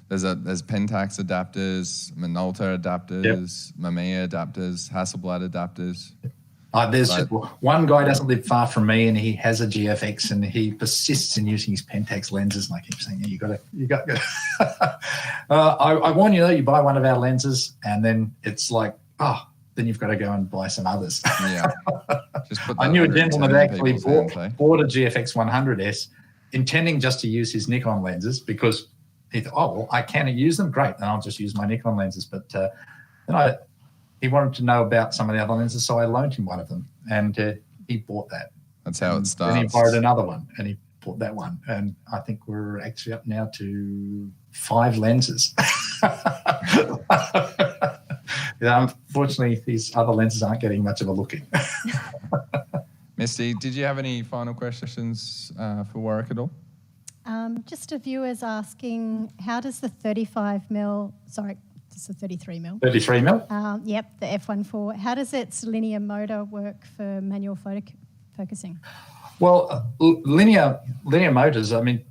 there's Pentax adapters, Minolta adapters, Mamiya adapters, Hasselblad adapters. There's one guy doesn't live far from me, and he has a GFX, and he persists in using his Pentax lenses. And I keep saying, you got. I warn you though, you buy one of our lenses, and then it's like, then you've got to go and buy some others. Yeah. I knew a gentleman that actually bought a GFX 100S, intending just to use his Nikon lenses because he thought, I can use them, great, and I'll just use my Nikon lenses. But then he wanted to know about some of the other lenses, so I loaned him one of them, and he bought that. That's how it Then he starts. borrowed another one, and he bought that one. And I think we're actually up now to 5 lenses. Unfortunately, these other lenses aren't getting much of a look in. Misty, did you have any final questions for Warwick at all? Just a viewer's asking, how does the 33mm? 33 mil? Yep, the f1.4. How does its linear motor work for manual focusing? Well, linear motors, I mean,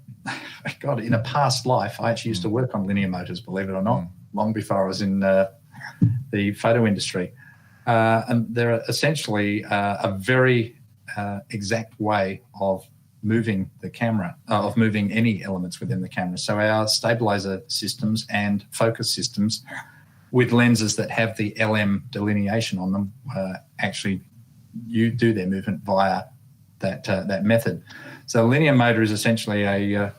God, in a past life, I actually used to work on linear motors, believe it or not, long before I was in the photo industry. And they're essentially a very exact way of moving the camera, of moving any elements within the camera. So our stabilizer systems and focus systems with lenses that have the LM delineation on them actually you do their movement via that method. So a linear motor is essentially an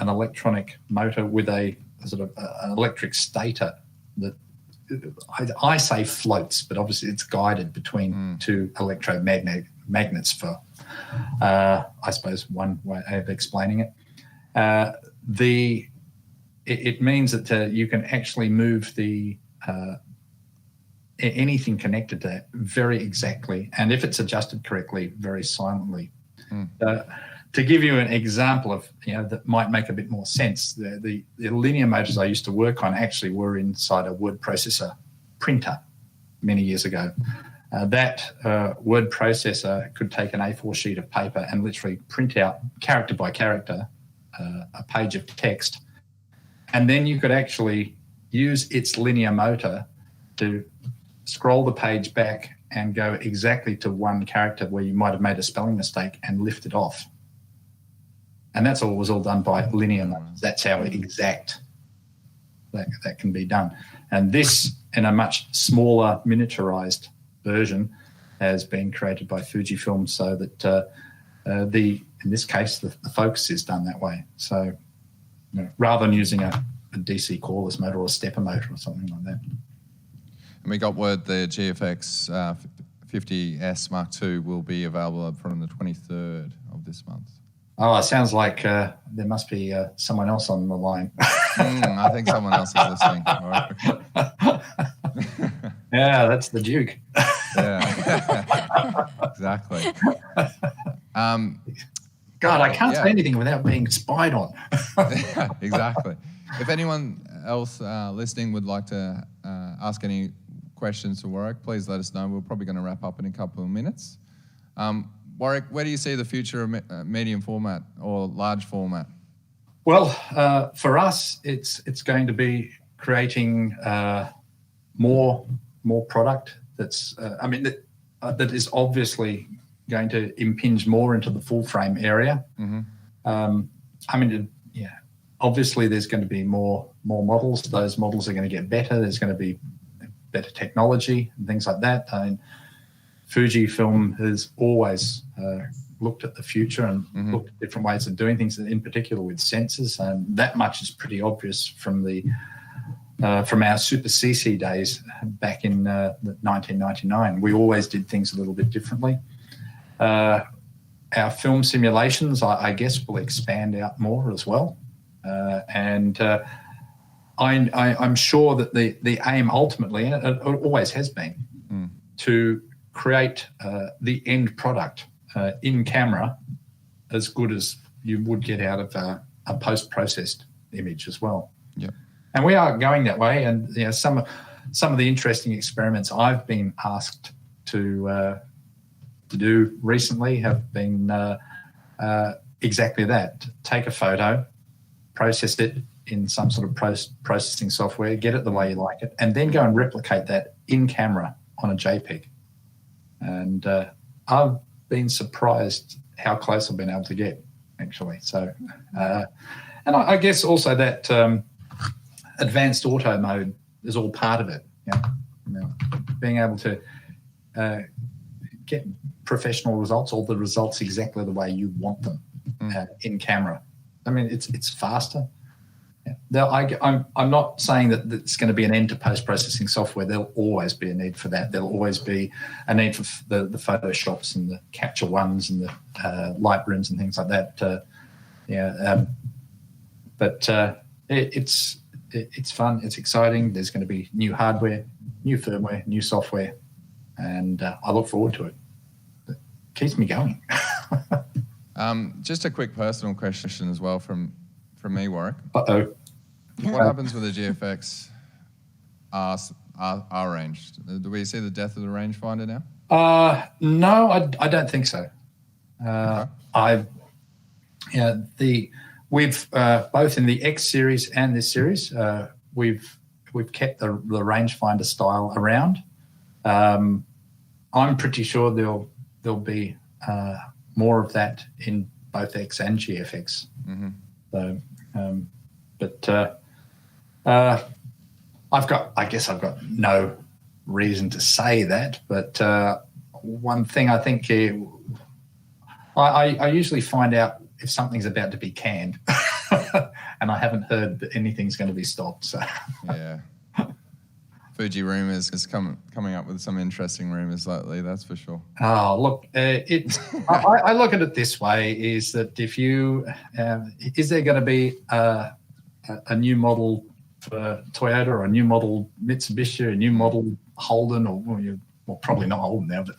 electronic motor with a sort of an electric stator that I say floats, but obviously it's guided between two electromagnets for, I suppose, one way of explaining it. It means that you can actually move the anything connected to that very exactly, and if it's adjusted correctly, very silently. To give you an example of that might make a bit more sense, the linear motors I used to work on actually were inside a word processor printer many years ago. That word processor could take an A4 sheet of paper and literally print out character by character a page of text, and then you could actually use its linear motor to scroll the page back and go exactly to one character where you might have made a spelling mistake and lift it off. And that's all was all done by linear motors. That's how exact that can be done. And this, in a much smaller, miniaturized version, has been created by Fujifilm so that in this case, the focus is done that way. So rather than using a DC cordless motor or a stepper motor or something like that. And we got word the GFX 50S Mark II will be available from the 23rd of this month. Oh, it sounds like there must be someone else on the line. I think someone else is listening. Yeah, that's the Duke. Yeah, exactly. God, I can't say anything without being spied on. Exactly. If anyone else listening would like to ask any questions to Warwick, please let us know. We're probably going to wrap up in a couple of minutes. Warwick, where do you see the future of medium format or large format? Well, for us, it's going to be creating more product that's, that is obviously going to impinge more into the full frame area. Obviously there's going to be more models. Those models are going to get better. There's going to be better technology and things like that. Fujifilm has always looked at the future and looked at different ways of doing things, in particular with sensors. And that much is pretty obvious from our Super CC days back in 1999. We always did things a little bit differently. Our film simulations, I guess, will expand out more as well. I'm sure that the aim ultimately, and it always has been, to create the end product in camera as good as you would get out of a post-processed image as well. Yep. And we are going that way. And some of the interesting experiments I've been asked to do recently have been exactly that. Take a photo, process it in some sort of processing software, get it the way you like it, and then go and replicate that in camera on a JPEG. And I've been surprised how close I've been able to get, actually. So, and I guess also that advanced auto mode is all part of it. Being able to get professional results, all the results exactly the way you want them in camera. I mean, it's faster. I'm not saying that it's going to be an end to post-processing software. There'll always be a need for that. There'll always be a need for the Photoshops and the Capture Ones and the Lightrooms and things like that. But it's fun. It's exciting. There's going to be new hardware, new firmware, new software, and I look forward to it. It keeps me going. Just a quick personal question as well from me, Warwick. Uh-oh. What happens with the GFX R range? Do we see the death of the rangefinder now? No, I don't think so. Okay. We've both in the X series and this series, we've kept the rangefinder style around. I'm pretty sure there'll be more of that in both X and GFX. Mm-hmm. So, I've got no reason to say that, but one thing I think I usually find out if something's about to be canned, and I haven't heard that anything's going to be stopped. So yeah, Fuji rumors is coming up with some interesting rumors lately. That's for sure. Oh, look, I look at it this way: is that if you is there going to be a new model for Toyota or a new model Mitsubishi, a new model Holden, or well, probably not Holden now, but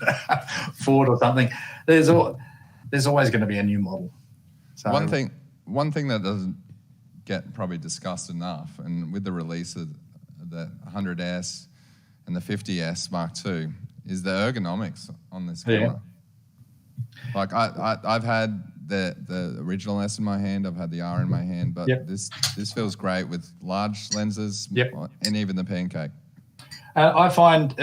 Ford or something? There's always going to be a new model. So one thing that doesn't get probably discussed enough, and with the release of the 100S and the 50S Mark II, is the ergonomics on this camera. Yeah. Like I've had the original S in my hand, I've had the R in my hand, but this feels great with large lenses and even the pancake. I find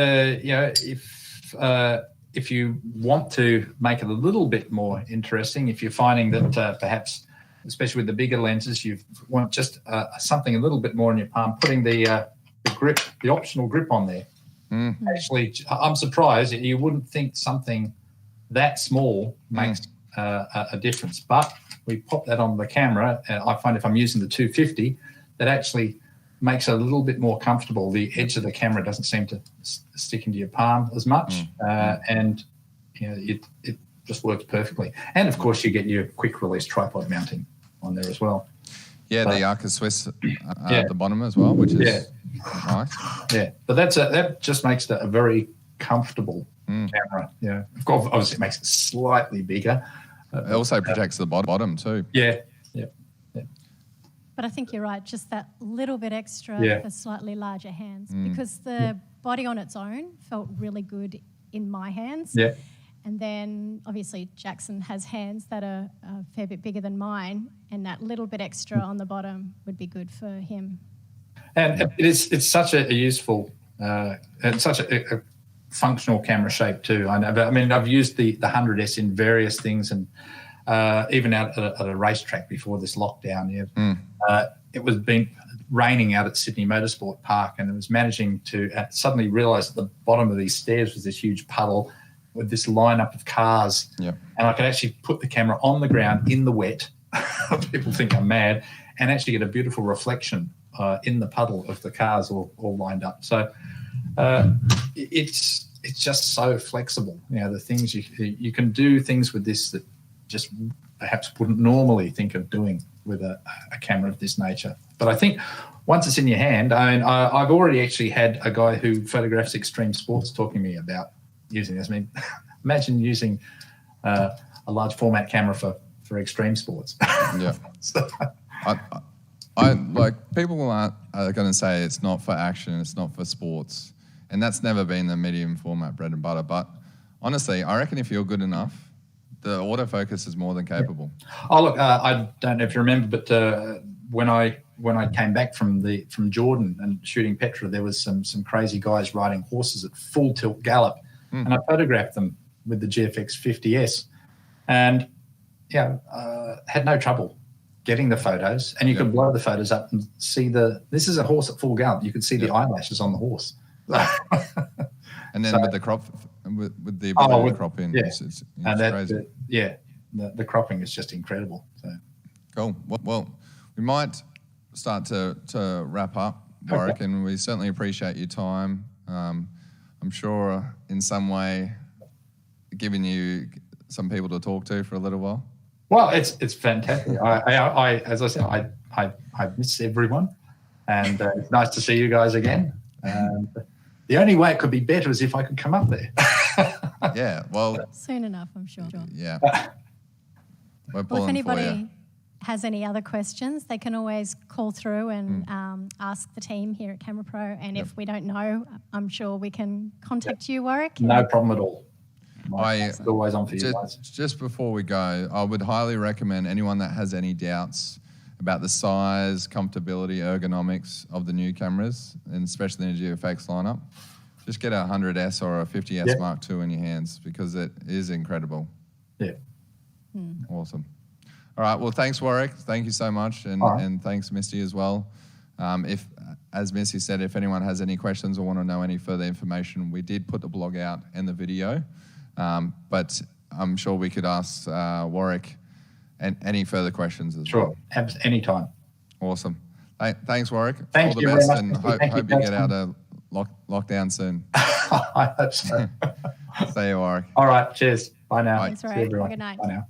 if you want to make it a little bit more interesting, if you're finding that perhaps, especially with the bigger lenses, you want just something a little bit more in your palm, putting the grip, the optional grip on there. Actually, I'm surprised you wouldn't think something that small makes a difference, but we pop that on the camera. I find if I'm using the 250, that actually makes it a little bit more comfortable. The edge of the camera doesn't seem to stick into your palm as much, and it just works perfectly. And of course, you get your quick release tripod mounting on there as well. Yeah, the Arca Swiss at the bottom as well, which is nice. Yeah, but that just makes it a very comfortable camera. Yeah, of course, obviously it makes it slightly bigger. It also protects the bottom too. Yeah. But I think you're right, just that little bit extra for slightly larger hands, because the body on its own felt really good in my hands. Yeah. And then obviously Jackson has hands that are a fair bit bigger than mine, and that little bit extra on the bottom would be good for him. And it's such a useful, it's such a functional camera shape too. I mean, I've used the 100S in various things, and even out at a racetrack before this lockdown. It was been raining out at Sydney Motorsport Park, and it was managing to suddenly realise at the bottom of these stairs was this huge puddle with this lineup of cars. And I could actually put the camera on the ground in the wet. People think I'm mad, and actually get a beautiful reflection in the puddle of the cars all lined up. So it's just so flexible. The things you can do things with this that just perhaps wouldn't normally think of doing with a camera of this nature. But I think once it's in your hand, I've already actually had a guy who photographs extreme sports talking to me about using this. I mean, imagine using a large format camera for extreme sports. So, I like people are going to say it's not for action, it's not for sports, and that's never been the medium format bread and butter. But honestly, I reckon if you're good enough, the autofocus is more than capable. Oh look, I don't know if you remember, but when I came back from Jordan and shooting Petra, there was some crazy guys riding horses at full tilt gallop, and I photographed them with the GFX 50S, and had no trouble getting the photos, and you could blow the photos up and see this is a horse at full gallop. You could see the eyelashes on the horse. And then with the crop, with the ability to crop in, it's crazy. The cropping is just incredible. So cool. Well, we might start to wrap up, Warwick, and we certainly appreciate your time. I'm sure in some way giving you some people to talk to for a little while. Well, it's fantastic. I as I said, I miss everyone, and it's nice to see you guys again. And the only way it could be better is if I could come up there. Yeah, well, soon enough, I'm sure. Yeah. Well, if anybody has any other questions, they can always call through and ask the team here at CameraPro. And if we don't know, I'm sure we can contact you, Warwick. No problem at all. It's always on for you guys. Just before we go, I would highly recommend anyone that has any doubts about the size, comfortability, ergonomics of the new cameras, and especially in the GFX lineup, just get a 100S or a 50S Mark II in your hands, because it is incredible. Yeah. Awesome. All right. Well, thanks, Warwick. Thank you so much. And thanks, Misty, as well. If, as Misty said, if anyone has any questions or want to know any further information, we did put the blog out and the video. But I'm sure we could ask Warwick any further questions as well. Sure. Anytime. Awesome. Thanks, Warwick. Thank All you the best, very and much. hope you get out of lockdown soon. I hope so. See you, Warwick. All right. Cheers. Bye now. Thanks, Warwick. Good night. Bye now.